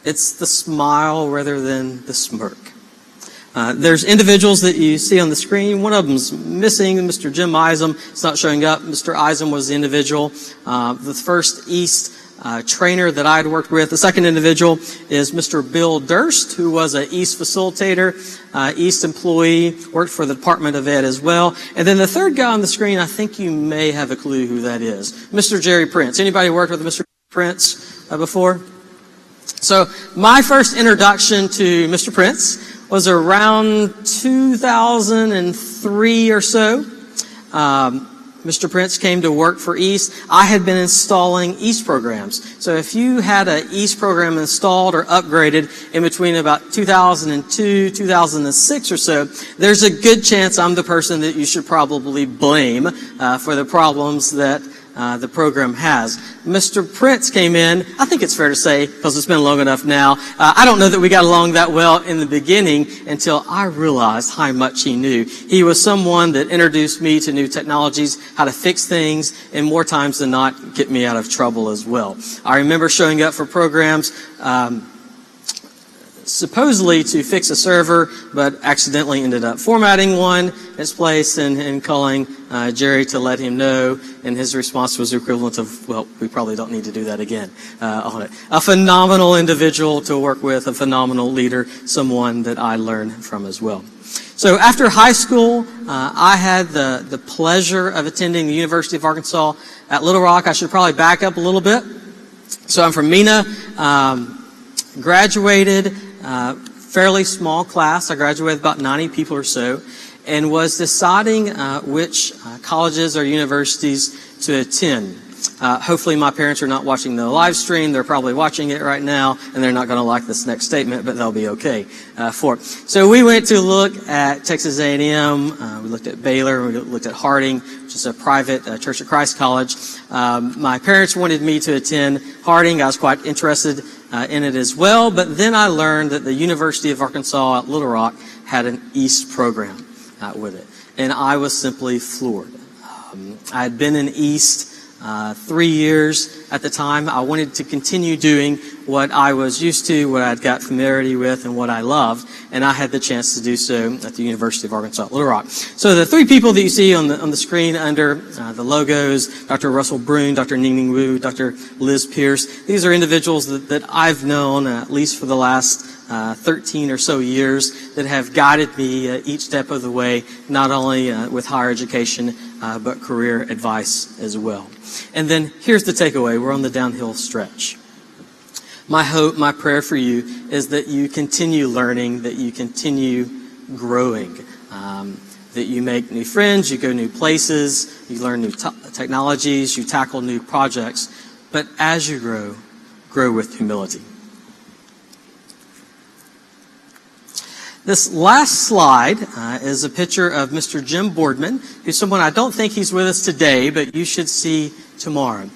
It's the smile rather than the smirk. There's individuals that you see on the screen. One of them's missing, Mr. Jim Isam. It's not showing up. Mr. Isam was the individual, the first East trainer that I had worked with. The second individual is Mr. Bill Durst, who was an East facilitator, East employee, worked for the Department of Ed as well. And then the third guy on the screen, I think you may have a clue who that is. Mr. Jerry Prince. Anybody worked with Mr. Prince before? So my first introduction to Mr. Prince was around 2003 or so. Mr. Prince came to work for East. I had been installing East programs. So if you had an East program installed or upgraded in between about 2002, 2006 or so, there's a good chance I'm the person that you should probably blame for the problems that the program has. Mr. Prince came in, I think it's fair to say, because it's been long enough now, I don't know that we got along that well in the beginning until I realized how much he knew. He was someone that introduced me to new technologies, how to fix things, and more times than not, get me out of trouble as well. I remember showing up for programs, supposedly to fix a server, but accidentally ended up formatting one in its place and calling Jerry to let him know, and his response was the equivalent of, well, we probably don't need to do that again on it. A phenomenal individual to work with, a phenomenal leader, someone that I learned from as well. So after high school, I had the pleasure of attending the University of Arkansas at Little Rock. I should probably back up a little bit. So I'm from Mena, graduated, fairly small class. I graduated with about 90 people or so, and was deciding which colleges or universities to attend. Hopefully my parents are not watching the live stream. They're probably watching it right now, and they're not going to like this next statement, but they'll be okay for it. So we went to look at Texas A&M. We looked at Baylor. We looked at Harding, which is a private Church of Christ college. My parents wanted me to attend Harding. I was quite interested in it as well, but then I learned that the University of Arkansas at Little Rock had an East program with it, and I was simply floored. I had been in East 3 years at the time. I wanted to continue doing what I was used to, what I'd got familiarity with, and what I loved, and I had the chance to do so at the University of Arkansas at Little Rock. So the three people that you see on the screen under the logos, Dr. Russell Brune, Dr. Ningning Wu, Dr. Liz Pierce, these are individuals that I've known at least for the last 13 or so years that have guided me each step of the way, not only with higher education, but career advice as well. And then here's the takeaway. We're on the downhill stretch. My hope, my prayer for you is that you continue learning, that you continue growing, that you make new friends, you go new places, you learn new technologies, you tackle new projects. But as you grow with humility. This last slide is a picture of Mr. Jim Boardman, who's someone I don't think he's with us today, but you should see tomorrow.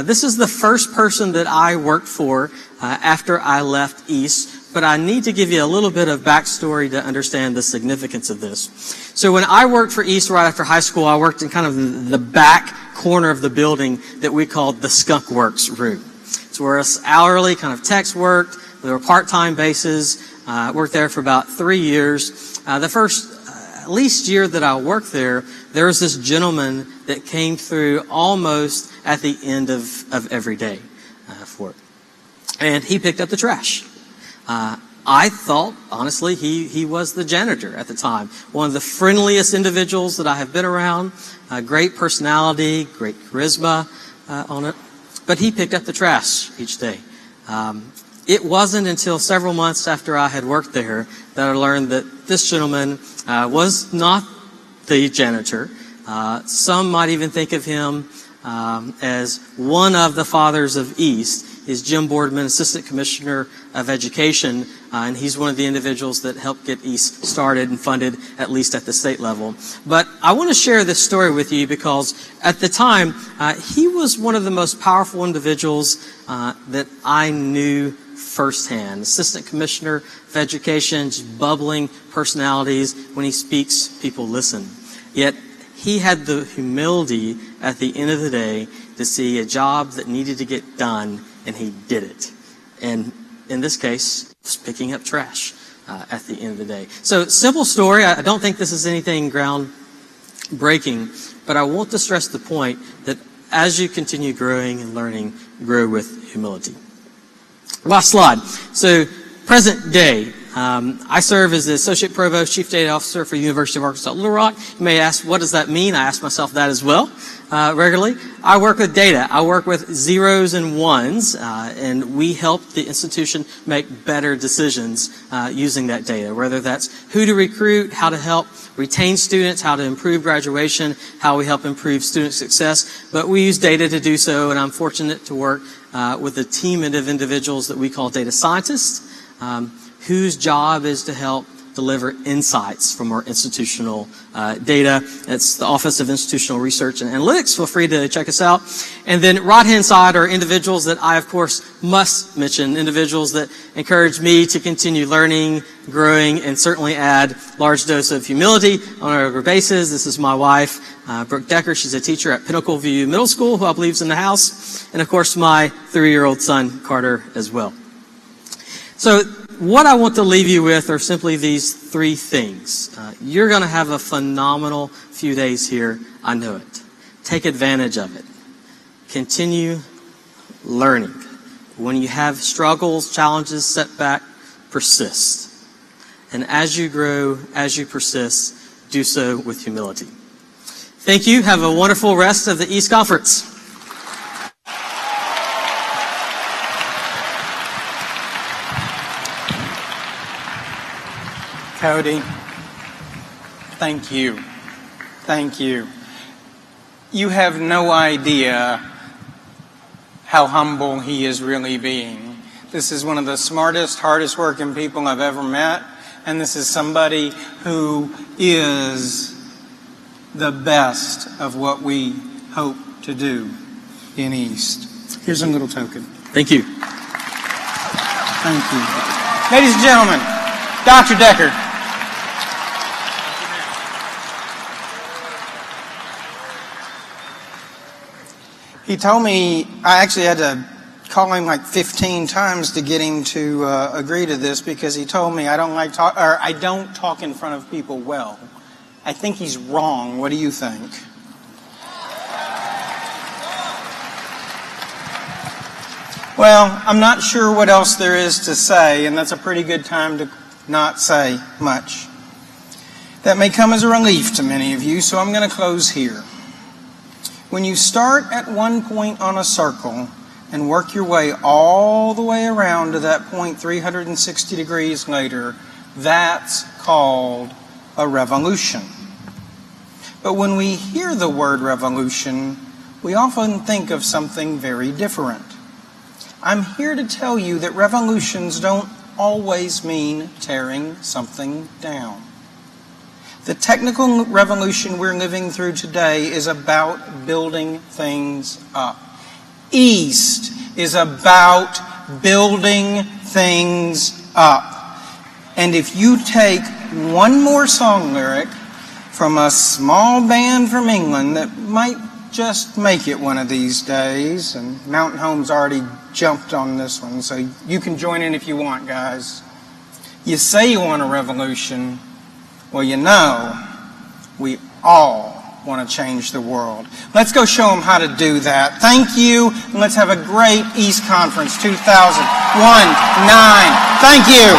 This is the first person that I worked for after I left East, but I need to give you a little bit of backstory to understand the significance of this. So when I worked for East right after high school, I worked in kind of the back corner of the building that we called the Skunk Works room. It's where us hourly kind of techs worked. There were part-time bases. Worked there for about 3 years. The first at least year that I worked there was this gentleman that came through almost at the end of every day for it. And he picked up the trash. I thought, honestly, he was the janitor at the time. One of the friendliest individuals that I have been around. Great personality, great charisma on it. But he picked up the trash each day. It wasn't until several months after I had worked there that I learned that this gentleman was not the janitor. Some might even think of him as one of the fathers of East. Is Jim Boardman, Assistant Commissioner of Education, and he's one of the individuals that helped get East started and funded, at least at the state level. But I want to share this story with you because at the time, he was one of the most powerful individuals that I knew firsthand. Assistant Commissioner of Education, just bubbling personalities. When he speaks, people listen. Yet he had the humility at the end of the day to see a job that needed to get done, and he did it. And in this case, just picking up trash at the end of the day. So simple story. I don't think this is anything groundbreaking, but I want to stress the point that as you continue growing and learning, grow with humility. Last slide. So present day. I serve as the Associate Provost, Chief Data Officer for the University of Arkansas Little Rock. You may ask, what does that mean? I ask myself that as well regularly. I work with data. I work with zeros and ones, and we help the institution make better decisions using that data, whether that's who to recruit, how to help retain students, how to improve graduation, how we help improve student success. But we use data to do so, and I'm fortunate to work with a team of individuals that we call data scientists, whose job is to help deliver insights from our institutional data. It's the Office of Institutional Research and Analytics. Feel free to check us out. And then right-hand side are individuals that I, of course, must mention, individuals that encourage me to continue learning, growing, and certainly add large dose of humility on a regular basis. This is my wife, Brooke Decker. She's a teacher at Pinnacle View Middle School, who I believe is in the house. And, of course, my 3-year-old son, Carter, as well. So what I want to leave you with are simply these three things. You're going to have a phenomenal few days here. I know it. Take advantage of it. Continue learning. When you have struggles, challenges, setback, persist. And as you grow, as you persist, do so with humility. Thank you. Have a wonderful rest of the East Conference. Cody, thank you. Thank you. You have no idea how humble he is really being. This is one of the smartest, hardest working people I've ever met, and this is somebody who is the best of what we hope to do in East. Here's a little token. Thank you. Thank you. Ladies and gentlemen, Dr. Decker. He told me, I actually had to call him like 15 times to get him to agree to this, because he told me I don't talk in front of people well. I think he's wrong. What do you think? Well, I'm not sure what else there is to say, and that's a pretty good time to not say much. That may come as a relief to many of you, so I'm going to close here. When you start at one point on a circle and work your way all the way around to that point 360 degrees later, that's called a revolution. But when we hear the word revolution, we often think of something very different. I'm here to tell you that revolutions don't always mean tearing something down. The technical revolution we're living through today is about building things up. East is about building things up. And if you take one more song lyric from a small band from England that might just make it one of these days, and Mountain Home's already jumped on this one, so you can join in if you want, guys. You say you want a revolution. Well, you know, we all want to change the world. Let's go show them how to do that. Thank you, and let's have a great East Conference 2019. Thank you.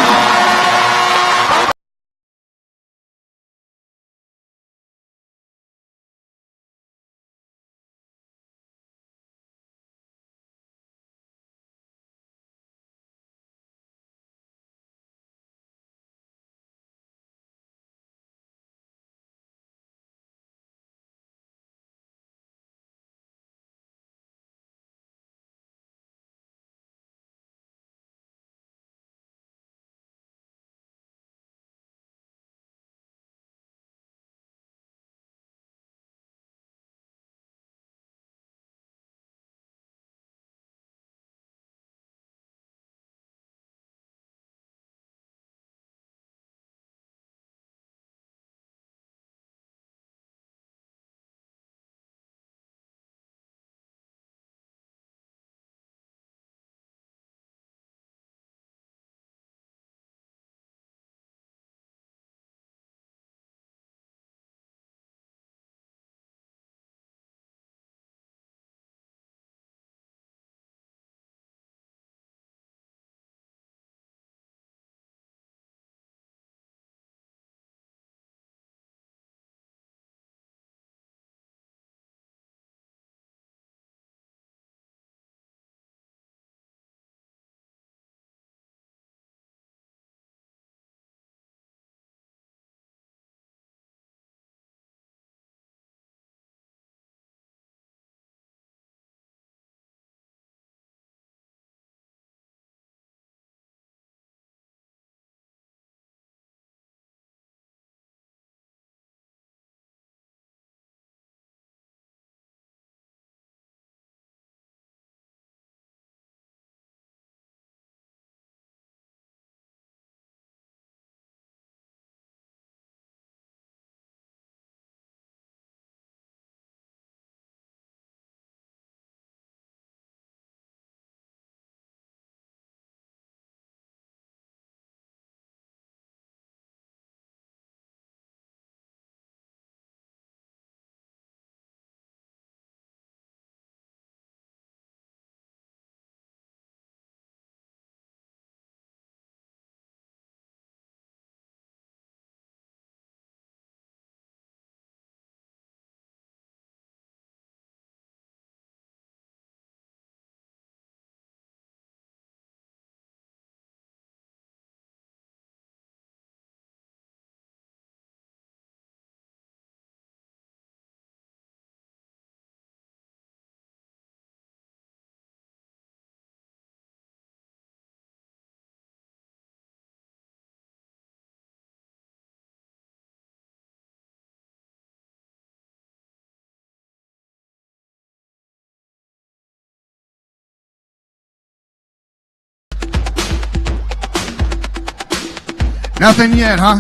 Nothing yet, huh?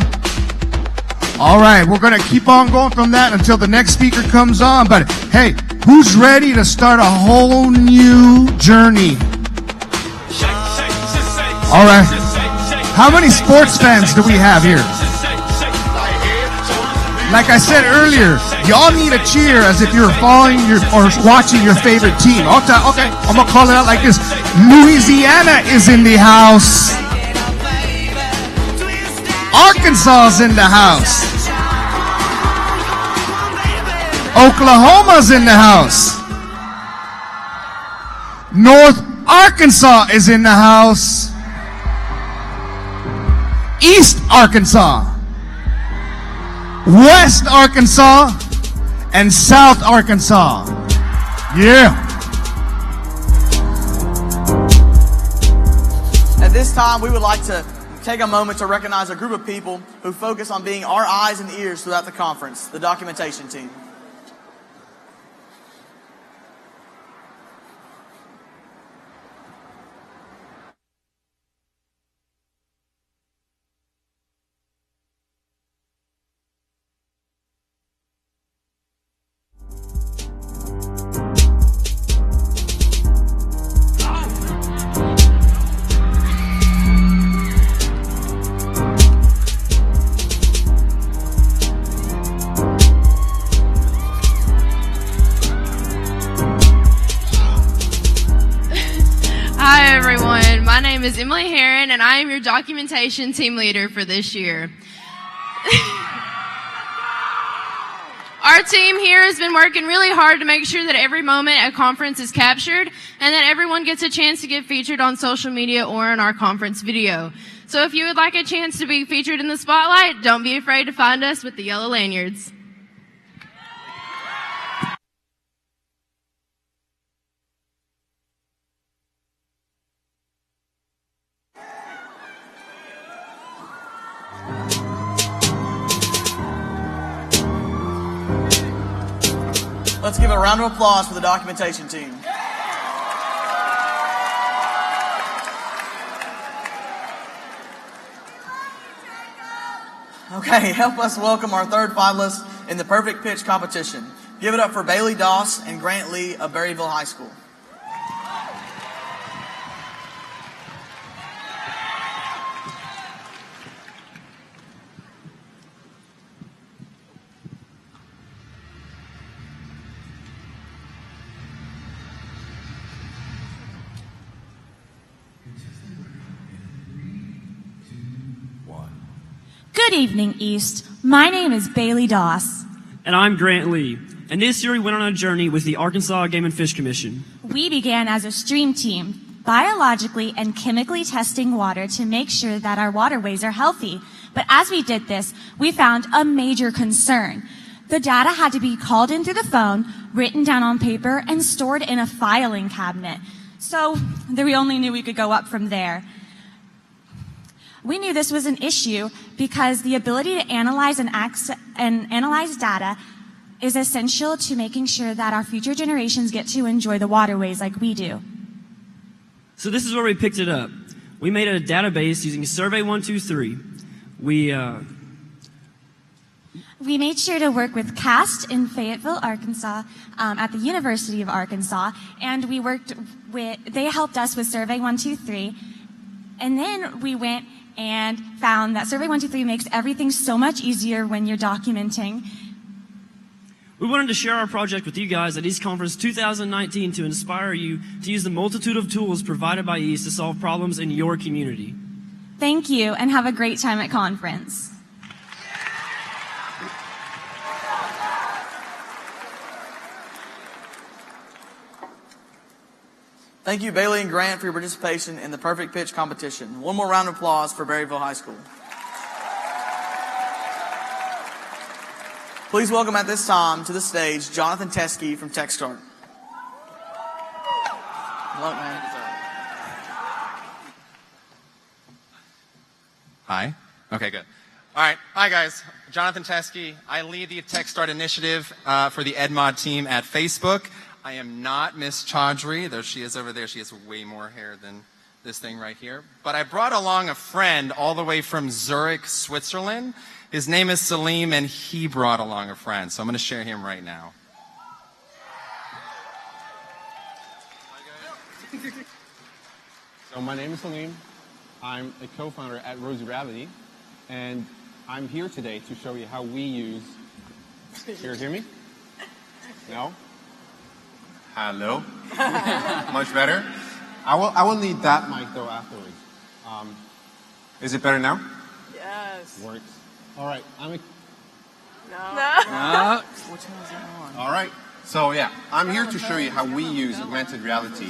All right, we're going to keep on going from that until the next speaker comes on. But hey, who's ready to start a whole new journey? All right. How many sports fans do we have here? Like I said earlier, y'all need a cheer as if you're following or watching your favorite team. Okay, I'm going to call it out like this. Louisiana is in the house. Arkansas's in the house. Oklahoma's in the house. North Arkansas is in the house. East Arkansas, West Arkansas, and South Arkansas. Yeah. At this time, we would like to take a moment to recognize a group of people who focus on being our eyes and ears throughout the conference, the documentation team. My name is Emily Heron, and I am your documentation team leader for this year. Our team here has been working really hard to make sure that every moment at conference is captured and that everyone gets a chance to get featured on social media or in our conference video. So if you would like a chance to be featured in the spotlight, don't be afraid to find us with the yellow lanyards. Let's give a round of applause for the documentation team. Okay, help us welcome our third finalist in the perfect pitch competition. Give it up for Bailey Doss and Grant Lee of Berryville High School. Good evening, East. My name is Bailey Doss. And I'm Grant Lee. And this year we went on a journey with the Arkansas Game and Fish Commission. We began as a stream team, biologically and chemically testing water to make sure that our waterways are healthy. But as we did this, we found a major concern. The data had to be called in through the phone, written down on paper, and stored in a filing cabinet. So we only knew we could go up from there. We knew this was an issue because the ability to analyze and analyze data is essential to making sure that our future generations get to enjoy the waterways like we do. So this is where we picked it up. We made a database using Survey 123. We made sure to work with CAST in Fayetteville, Arkansas, at the University of Arkansas, and they helped us with Survey 123, and then we went and found that Survey 123 makes everything so much easier when you're documenting. We wanted to share our project with you guys at East Conference 2019 to inspire you to use the multitude of tools provided by East to solve problems in your community. Thank you, and have a great time at conference. Thank you, Bailey and Grant, for your participation in the perfect pitch competition. One more round of applause for Berryville High School. Please welcome at this time to the stage Jonathan Teskey from TechStart. Good luck, man. Hi. Okay, good. All right. Hi, guys. Jonathan Teskey. I lead the TechStart initiative for the EdMod team at Facebook. I am not Miss Chaudhry, though she is over there. She has way more hair than this thing right here, but I brought along a friend all the way from Zurich, Switzerland. His name is Salim, and he brought along a friend, so I'm going to share him right now. So my name is Salim. I'm a co-founder at Rosie Gravity, and I'm here today to show you how we use... Here, hear me? No? Hello? Much better? I will need that mic though afterwards. Is it better now? Yes. Works. All right. No. What channel is that on? All right. So yeah, I'm here to show you how we use augmented reality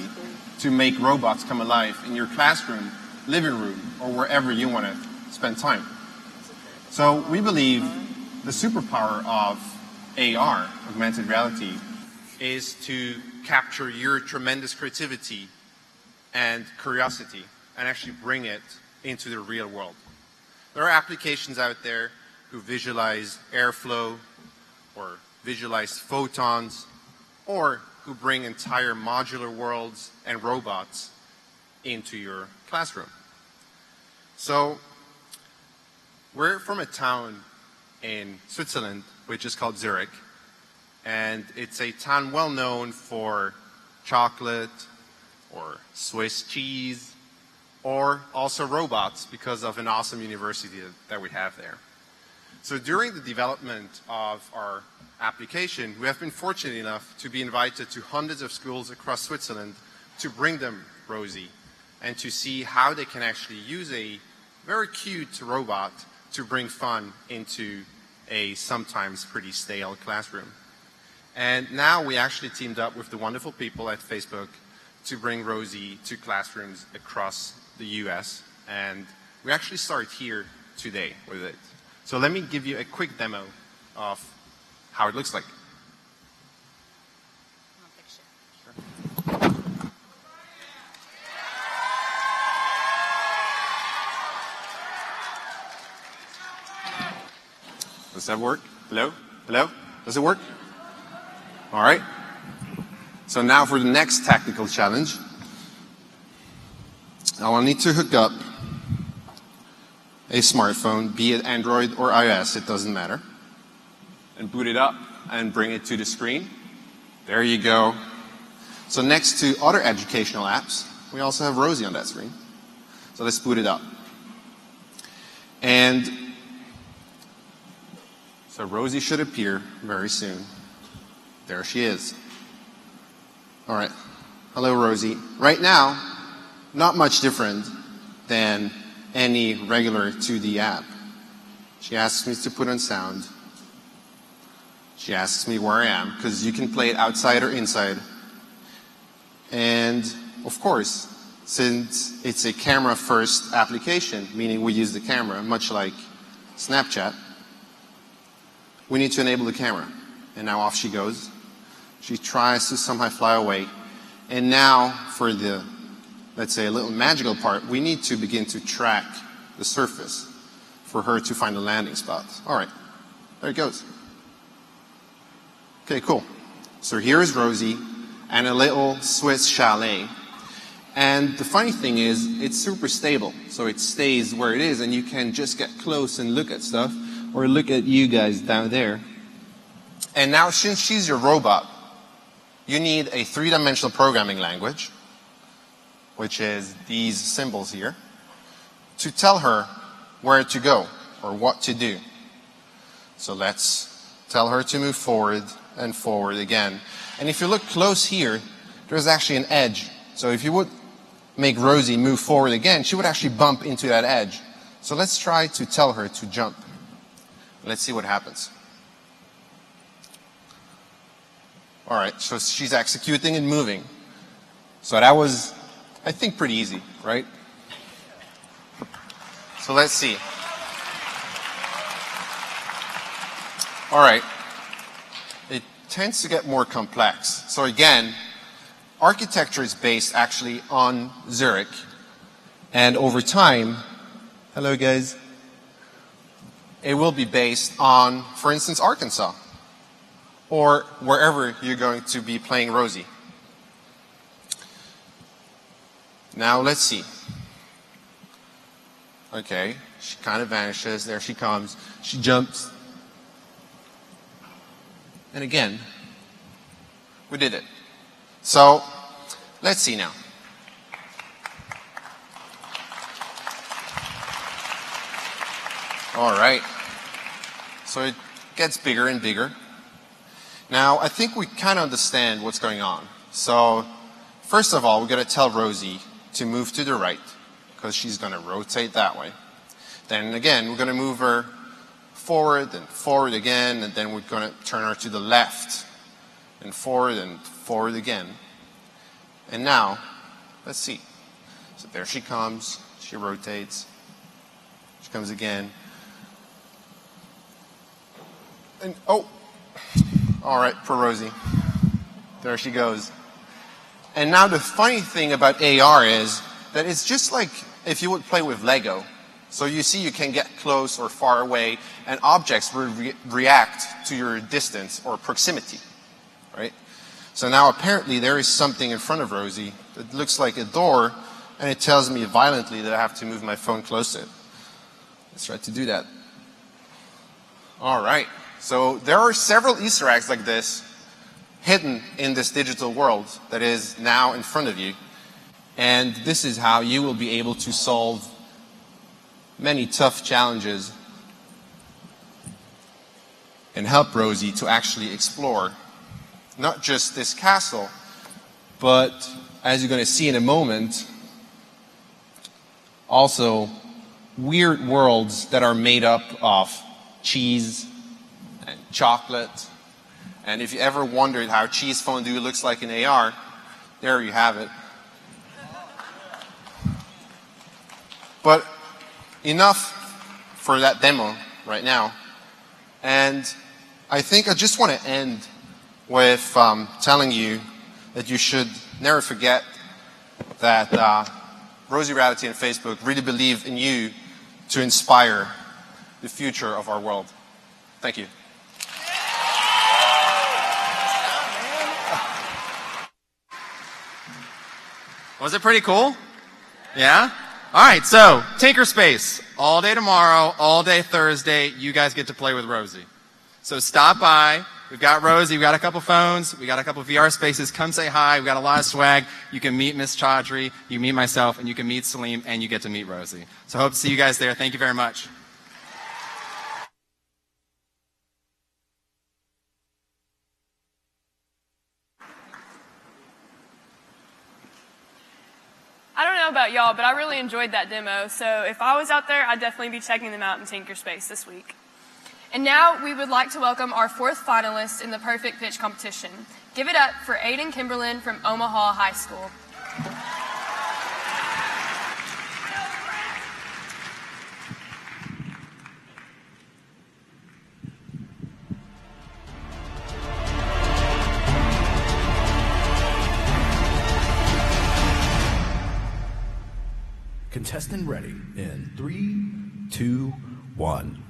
to make robots come alive in your classroom, living room, or wherever you want to spend time. So we believe the superpower of AR, augmented reality, is to capture your tremendous creativity and curiosity and actually bring it into the real world. There are applications out there who visualize airflow or visualize photons, or who bring entire modular worlds and robots into your classroom. So we're from a town in Switzerland which is called Zurich, and it's a town well known for chocolate or Swiss cheese, or also robots because of an awesome university that we have there. So during the development of our application, we have been fortunate enough to be invited to hundreds of schools across Switzerland to bring them Rosie and to see how they can actually use a very cute robot to bring fun into a sometimes pretty stale classroom. And now we actually teamed up with the wonderful people at Facebook to bring Rosie to classrooms across the US, and we actually start here today with it. So let me give you a quick demo of how it looks like. Does that work? Hello? Hello? Does it work? All right. So now for the next technical challenge. I will need to hook up a smartphone, be it Android or iOS, it doesn't matter, and boot it up and bring it to the screen. There you go. So next to other educational apps, we also have Rosie on that screen. So let's boot it up. And so Rosie should appear very soon. There she is. All right. Hello, Rosie. Right now, not much different than any regular 2D app. She asks me to put on sound. She asks me where I am, because you can play it outside or inside. And of course, since it's a camera-first application, meaning we use the camera, much like Snapchat, we need to enable the camera. And now off she goes. She tries to somehow fly away. And now for the, let's say, a little magical part, we need to begin to track the surface for her to find a landing spot. All right, there it goes. Okay, cool. So here is Rosie and a little Swiss chalet. And the funny thing is, it's super stable. So it stays where it is, and you can just get close and look at stuff, or look at you guys down there. And now, since she's your robot, you need a three-dimensional programming language, which is these symbols here, to tell her where to go or what to do. So let's tell her to move forward and forward again. And if you look close here, there's actually an edge. So if you would make Rosie move forward again, she would actually bump into that edge. So let's try to tell her to jump. Let's see what happens. All right, so she's executing and moving. So that was, I think, pretty easy, right? So let's see. All right. It tends to get more complex. So again, architecture is based actually on Zurich. And over time, hello guys, it will be based on, for instance, Arkansas, or wherever you're going to be playing Rosie. Now let's see. Okay, she kind of vanishes. There she comes. She jumps. And again, we did it. So, let's see now. All right. So it gets bigger and bigger. Now, I think we kind of understand what's going on. So, first of all, we're going to tell Rosie to move to the right, because she's going to rotate that way. Then again, we're going to move her forward and forward again, and then we're going to turn her to the left, and forward again. And now, let's see. So there she comes. She rotates. She comes again. And, oh, all right, for Rosie. There she goes. And now the funny thing about AR is that it's just like if you would play with Lego. So you see you can get close or far away, and objects will react to your distance or proximity, right? So now apparently there is something in front of Rosie that looks like a door, and it tells me violently that I have to move my phone close to it. Let's try to do that. All right. So there are several Easter eggs like this hidden in this digital world that is now in front of you. And this is how you will be able to solve many tough challenges and help Rosie to actually explore not just this castle, but as you're going to see in a moment, also weird worlds that are made up of cheese and chocolate. And if you ever wondered how cheese fondue looks like in AR, there you have it. But enough for that demo right now. And I think I just want to end with telling you that you should never forget that Rosie Reality and Facebook really believe in you to inspire the future of our world. Thank you. Was it pretty cool? Yeah? All right, so Tinkerspace, all day tomorrow, all day Thursday, you guys get to play with Rosie. So stop by. We've got Rosie, we've got a couple phones, we got a couple VR spaces. Come say hi. We've got a lot of swag. You can meet Miss Chaudhry, you can meet myself, and you can meet Salim, and you get to meet Rosie. So hope to see you guys there. Thank you very much. I don't know about y'all, but I really enjoyed that demo, so if I was out there, I'd definitely be checking them out in Tinkerspace this week. And now we would like to welcome our fourth finalist in the Perfect Pitch competition. Give it up for Aiden Kimberlin from Omaha High School. Contestant ready in 3, 2, 1.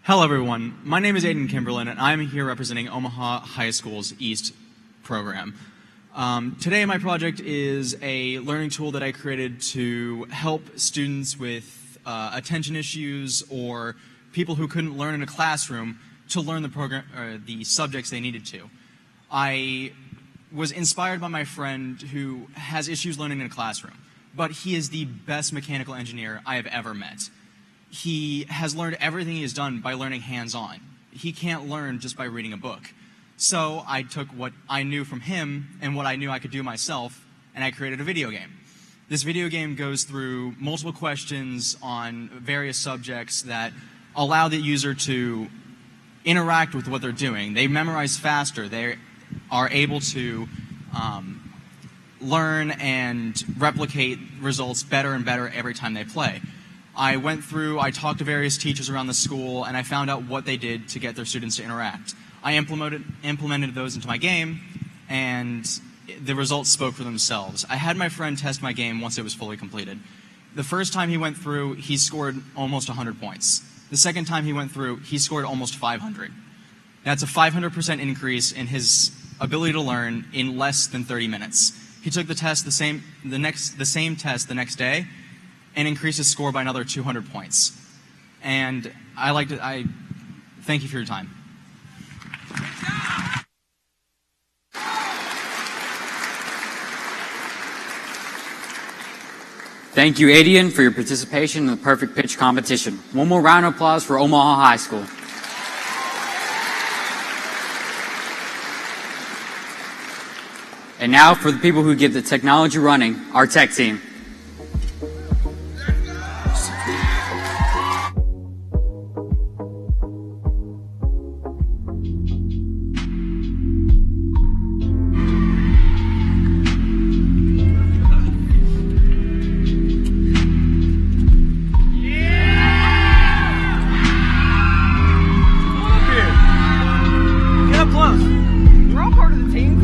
Hello, everyone. My name is Aiden Kimberlin, and I'm here representing Omaha High School's EAST program. Today, my project is a learning tool that I created to help students with attention issues or people who couldn't learn in a classroom to learn the program or the subjects they needed to. I was inspired by my friend who has issues learning in a classroom, but he is the best mechanical engineer I have ever met. He has learned everything he has done by learning hands-on. He can't learn just by reading a book. So I took what I knew from him and what I knew I could do myself, and I created a video game. This video game goes through multiple questions on various subjects that allow the user to interact with what they're doing. They memorize faster. They are able to learn and replicate results better and better every time they play. I went through, I talked to various teachers around the school, and I found out what they did to get their students to interact. I implemented those into my game, and the results spoke for themselves. I had my friend test my game once it was fully completed. The first time he went through, he scored almost 100 points. The second time he went through, he scored almost 500. That's a 500% increase in his ability to learn in less than 30 minutes. He took the test the same test the next day, and increase his score by another 200 points. And I thank you for your time. Thank you, Adian, for your participation in the Perfect Pitch competition. One more round of applause for Omaha High School. And now for the people who get the technology running, our tech team.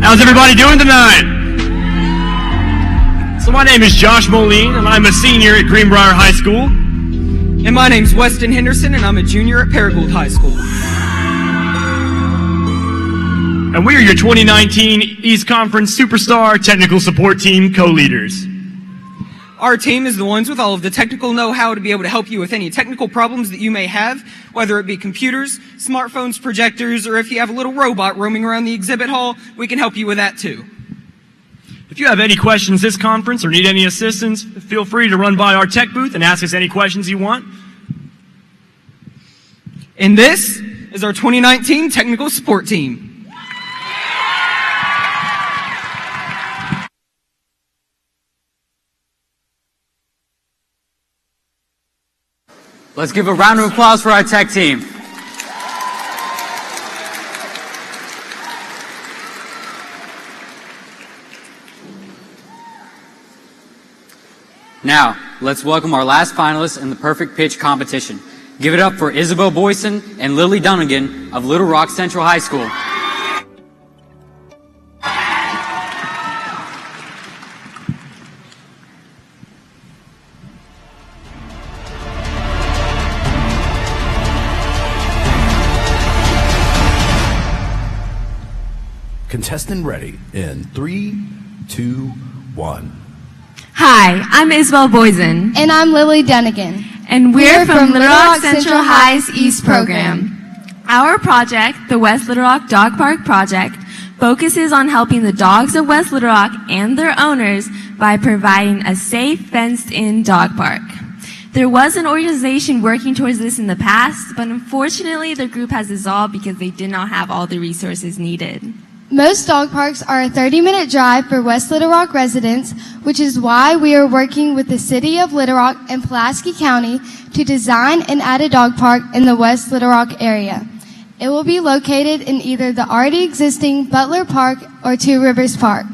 How's everybody doing tonight? So my name is Josh Moline, and I'm a senior at Greenbrier High School. And my name's Weston Henderson, and I'm a junior at Paragould High School. And we are your 2019 East Conference Superstar Technical Support Team co-leaders. Our team is the ones with all of the technical know-how to be able to help you with any technical problems that you may have, whether it be computers, smartphones, projectors, or if you have a little robot roaming around the exhibit hall, we can help you with that too. If you have any questions this conference or need any assistance, feel free to run by our tech booth and ask us any questions you want. And this is our 2019 Technical Support Team. Let's give a round of applause for our tech team. Now, let's welcome our last finalists in the Perfect Pitch competition. Give it up for Isabel Boyson and Lily Dunnigan of Little Rock Central High School. Contestant ready in 3, 2, 1. Hi, I'm Isabel Boysen. And I'm Lily Dunnigan. And we're from Little Rock Central High's East program. Our project, the West Little Rock Dog Park Project, focuses on helping the dogs of West Little Rock and their owners by providing a safe, fenced-in dog park. There was an organization working towards this in the past, but unfortunately the group has dissolved because they did not have all the resources needed. Most dog parks are a 30-minute drive for West Little Rock residents, which is why we are working with the City of Little Rock and Pulaski County to design and add a dog park in the West Little Rock area. It will be located in either the already existing Butler Park or Two Rivers Park.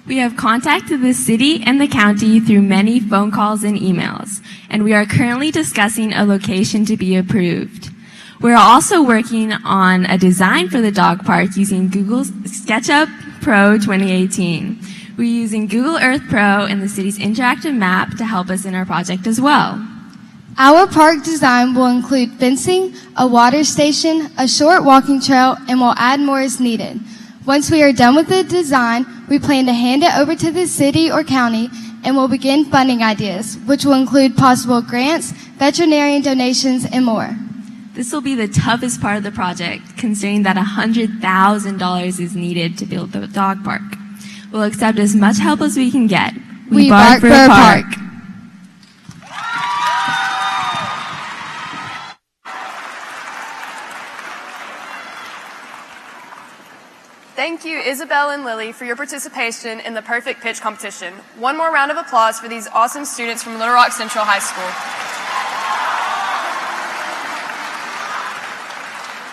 We have contacted the city and the county through many phone calls and emails, and we are currently discussing a location to be approved. We're also working on a design for the dog park using Google's SketchUp Pro 2018. We're using Google Earth Pro and the city's interactive map to help us in our project as well. Our park design will include fencing, a water station, a short walking trail, and will add more as needed. Once we are done with the design, we plan to hand it over to the city or county and will begin funding ideas, which will include possible grants, veterinarian donations, and more. This will be the toughest part of the project, considering that $100,000 is needed to build the dog park. We'll accept as much help as we can get. We bark for a park. Thank you, Isabel and Lily, for your participation in the Perfect Pitch competition. One more round of applause for these awesome students from Little Rock Central High School.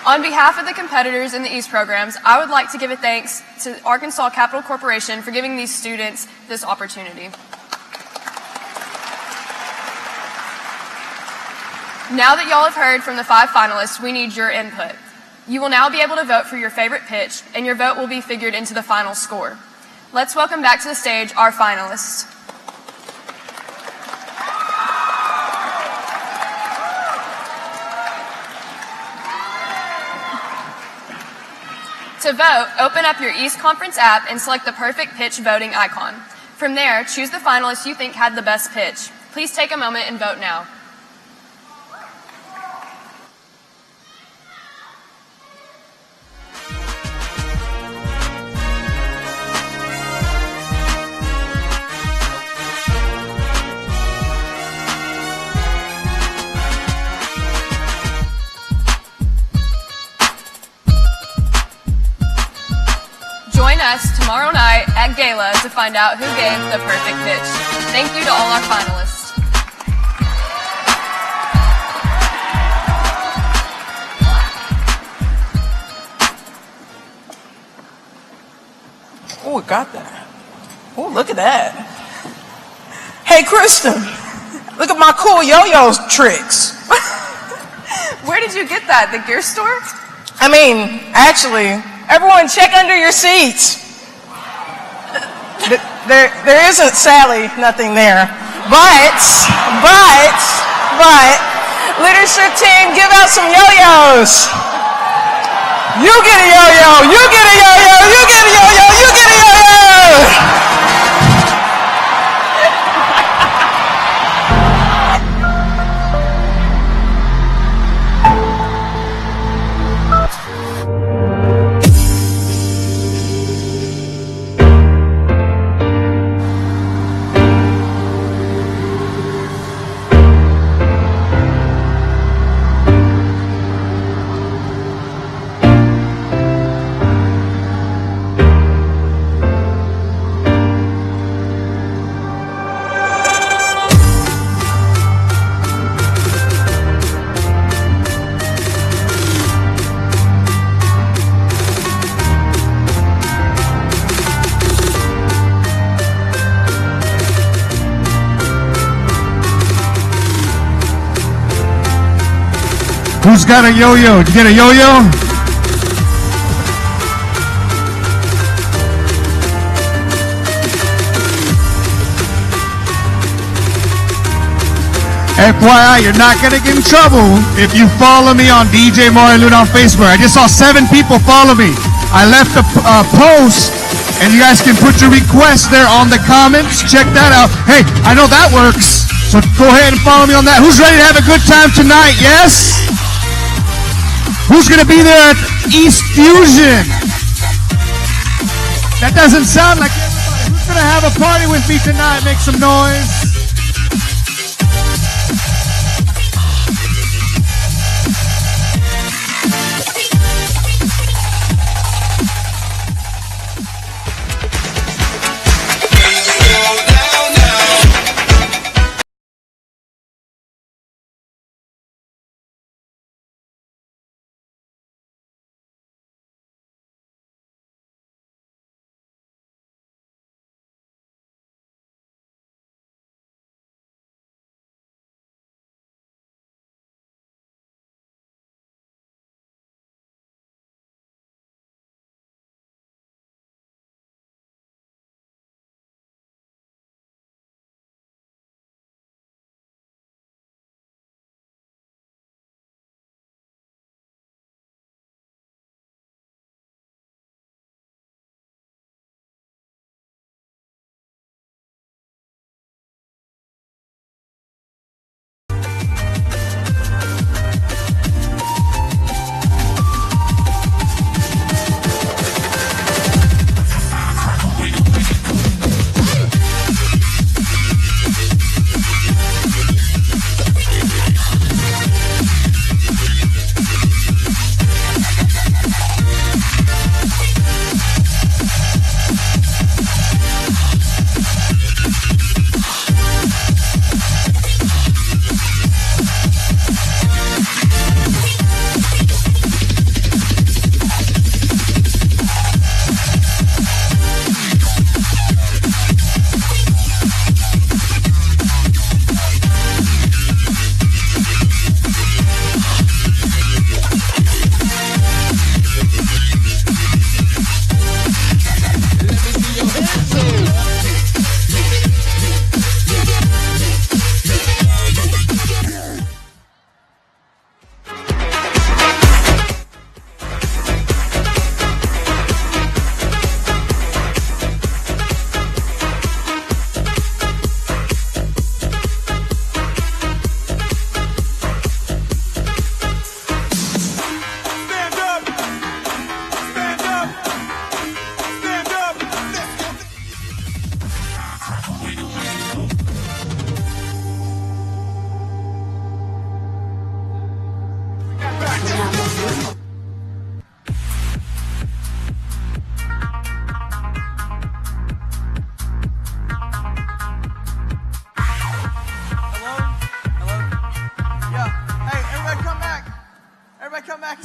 On behalf of the competitors in the East programs, I would like to give a thanks to Arkansas Capital Corporation for giving these students this opportunity. Now that y'all have heard from the 5 finalists, we need your input. You will now be able to vote for your favorite pitch, and your vote will be figured into the final score. Let's welcome back to the stage our finalists. To vote, open up your East Conference app and select the Perfect Pitch voting icon. From there, choose the finalist you think had the best pitch. Please take a moment and vote now. Join us tomorrow night at Gala to find out who gave the perfect pitch. Thank you to all our finalists. Oh, I got that. Oh, look at that. Hey, Kristen, look at my cool yo-yo tricks. Where did you get that? The gear store? I mean, actually, everyone check under your seats. There isn't, sadly, nothing there. But, leadership team, give out some yo-yos. You get a yo-yo, you get a yo-yo, you get a yo-yo, you get a yo-yo. Who's got a yo-yo? Did you get a yo-yo? FYI, you're not gonna get in trouble if you follow me on DJ Mario Luna on Facebook. I just saw 7 people follow me. I left a post, and you guys can put your requests there on the comments. Check that out. Hey, I know that works, so go ahead and follow me on that. Who's ready to have a good time tonight? Yes? Who's gonna be there at East Fusion? That doesn't sound like everybody. Who's gonna have a party with me tonight? Make some noise.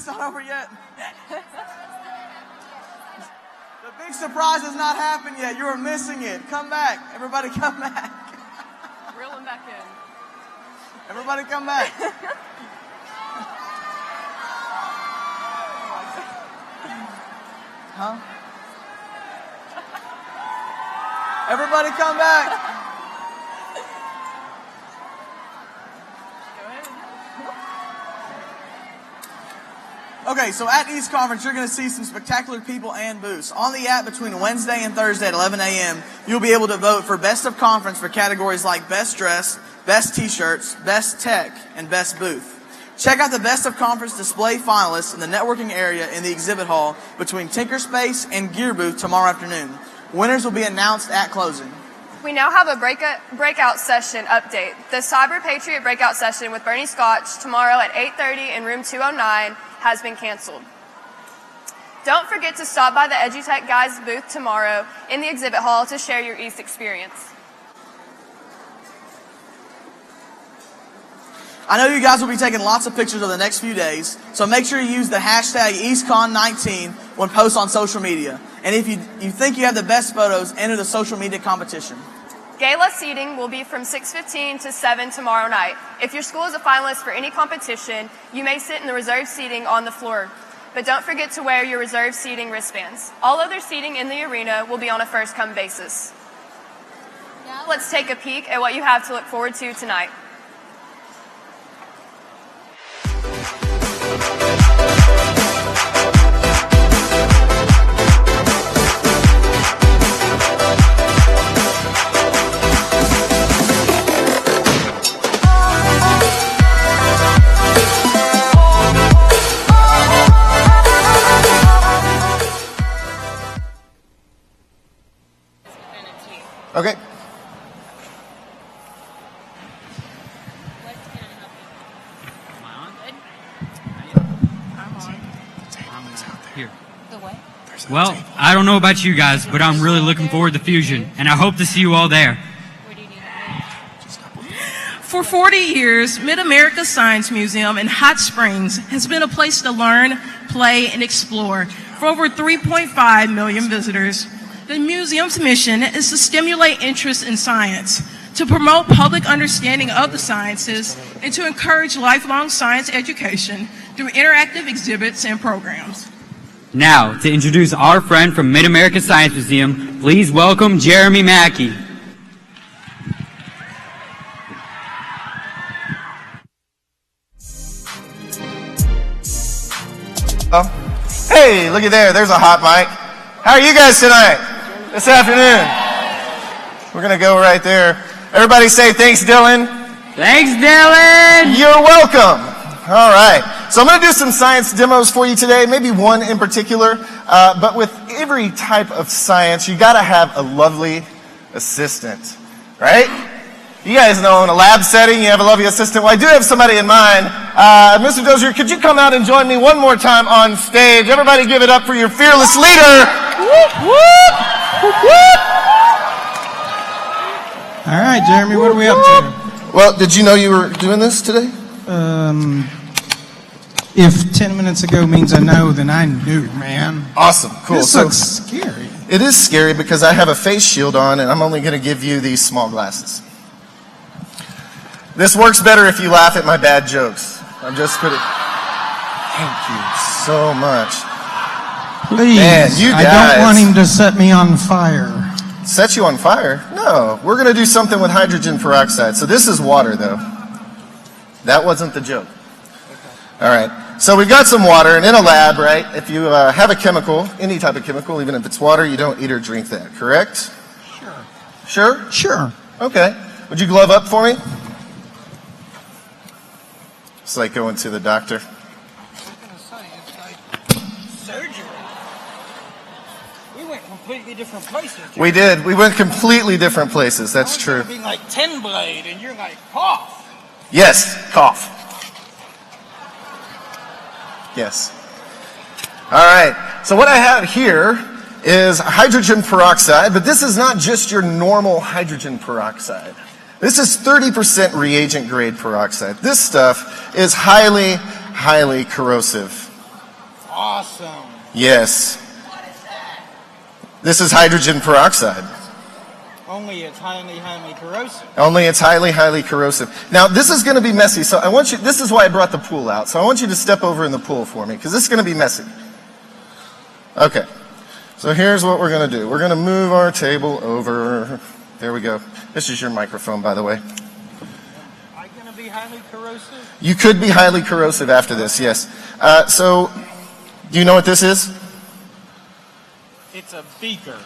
It's not over yet. The big surprise has not happened yet. You are missing it. Come back. Everybody come back. Reel him back in. Everybody come back. Huh? Everybody come back. Okay, so at East Conference, you're going to see some spectacular people and booths. On the app between Wednesday and Thursday at 11 a.m., you'll be able to vote for Best of Conference for categories like Best Dress, Best T-shirts, Best Tech, and Best Booth. Check out the Best of Conference display finalists in the networking area in the exhibit hall between Tinkerspace and Gear Booth tomorrow afternoon. Winners will be announced at closing. We now have a breakout session update. The Cyber Patriot breakout session with Bernie Scotch tomorrow at 8:30 in room 209 has been canceled. Don't forget to stop by the EduTech Guys booth tomorrow in the exhibit hall to share your East experience. I know you guys will be taking lots of pictures over the next few days, so make sure you use the hashtag EastCon19 when posts on social media. And if you think you have the best photos, enter the social media competition. Gala seating will be from 6:15 to 7 tomorrow night. If your school is a finalist for any competition, you may sit in the reserved seating on the floor. But don't forget to wear your reserved seating wristbands. All other seating in the arena will be on a first-come basis. Now let's take a peek at what you have to look forward to tonight. Okay. Here. Well, I don't know about you guys, but I'm really looking forward to Fusion, and I hope to see you all there. For 40 years, Mid-America Science Museum in Hot Springs has been a place to learn, play, and explore for over 3.5 million visitors. The museum's mission is to stimulate interest in science, to promote public understanding of the sciences, and to encourage lifelong science education through interactive exhibits and programs. Now, to introduce our friend from Mid-America Science Museum, please welcome Jeremy Mackey. Oh, hey, looky there. There's a hot mic. How are you guys tonight? This afternoon? We're going to go right there. Everybody say thanks, Dylan. Thanks, Dylan. You're welcome. All right. So I'm going to do some science demos for you today, maybe one in particular. But with every type of science, you got to have a lovely assistant, right? You guys know in a lab setting, you have a lovely assistant. Well, I do have somebody in mind. Mr. Dozier, could you come out and join me one more time on stage? Everybody give it up for your fearless leader. Whoop, whoop, whoop, whoop. All right, Jeremy, what are we up to? Well, did you know you were doing this today? If 10 minutes ago means I know, then I knew, man. Awesome, cool. This looks scary. It is scary because I have a face shield on and I'm only going to give you these small glasses. This works better if you laugh at my bad jokes. I'm just putting. Thank you so much. Please, Man, you guys. I don't want him to set me on fire. Set you on fire? No, we're going to do something with hydrogen peroxide. So this is water, though. That wasn't the joke. All right. So we've got some water, and in a lab, right, if you have a chemical, any type of chemical, even if it's water, you don't eat or drink that, correct? Sure. Sure? Sure. Okay. Would you glove up for me? It's like going to the doctor. Surgery. We went completely different places. We did. We went completely different places. That's true. Being like 10 blade, and you're like, cough. Yes, cough. Yes. All right. So what I have here is hydrogen peroxide, but this is not just your normal hydrogen peroxide. This is 30% reagent grade peroxide. This stuff is highly, highly corrosive. Awesome. Yes. This is hydrogen peroxide. Only it's highly, highly corrosive. Only it's highly, highly corrosive. Now, this is going to be messy, so I want you, this is why I brought the pool out. So I want you to step over in the pool for me, because this is going to be messy. Okay. So here's what we're going to do. We're going to move our table over. There we go. This is your microphone, by the way. Am I going to be highly corrosive? You could be highly corrosive after this, yes. So, do you know what this is? It's a beaker.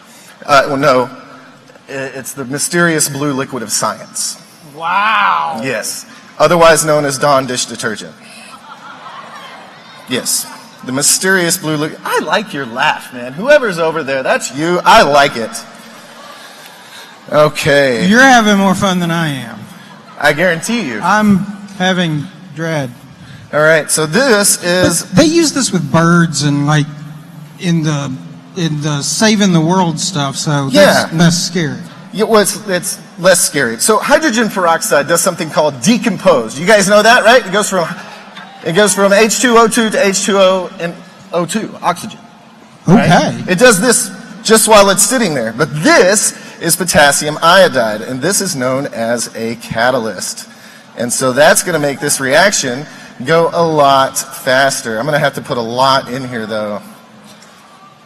Well, no. It's the mysterious blue liquid of science. Wow. Yes. Otherwise known as Dawn dish detergent. Yes. The mysterious blue liquid. I like your laugh, man. Whoever's over there, that's you. I like it. Okay. You're having more fun than I am. I guarantee you. I'm having dread. All right. So this is. But they use this with birds and like in the saving the world stuff, so that's less scary. Yeah, well, it's less scary. So hydrogen peroxide does something called decompose. You guys know that, right? It goes from H2O2 to H2O and O2, oxygen. Okay. Right? It does this just while it's sitting there. But this is potassium iodide, and this is known as a catalyst. And so that's going to make this reaction go a lot faster. I'm going to have to put a lot in here, though.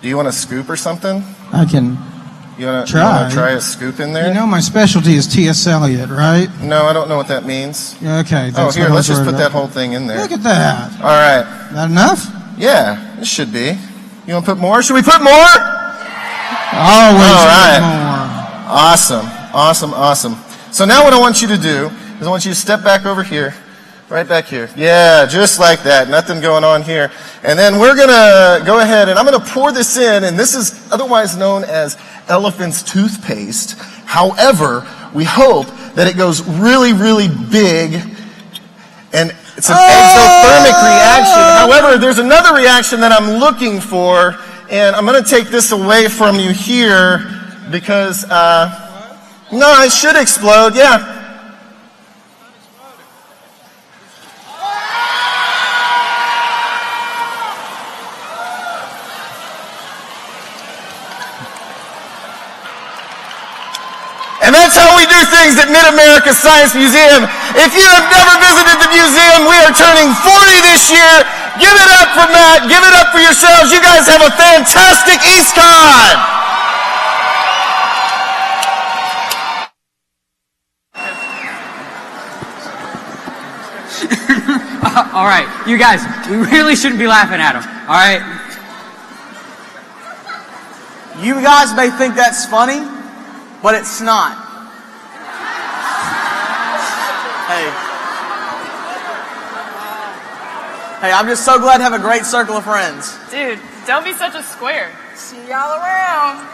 Do you want a scoop or something? I can try a scoop in there? You know my specialty is T.S. Eliot, right? No, I don't know what that means. Okay. Oh, here, let's just put that whole thing in there. Look at that. All right. That enough? Yeah, it should be. You want to put more? Should we put more? Always All right. more. Awesome, awesome, awesome. So now what I want you to do is I want you to step back over here. Right back here. Yeah, just like that. Nothing going on here. And then we're going to go ahead and I'm going to pour this in, and this is otherwise known as elephant's toothpaste. However, we hope that it goes really, really big, and it's an exothermic reaction. However, there's another reaction that I'm looking for, and I'm going to take this away from you here because, no, it should explode, yeah. And that's how we do things at Mid-America Science Museum. If you have never visited the museum, we are turning 40 this year. Give it up for Matt. Give it up for yourselves. You guys have a fantastic EastCon. All right, you guys, we really shouldn't be laughing at him. All right? You guys may think that's funny, but it's not. Hey, I'm just so glad to have a great circle of friends. Dude, don't be such a square. See y'all around.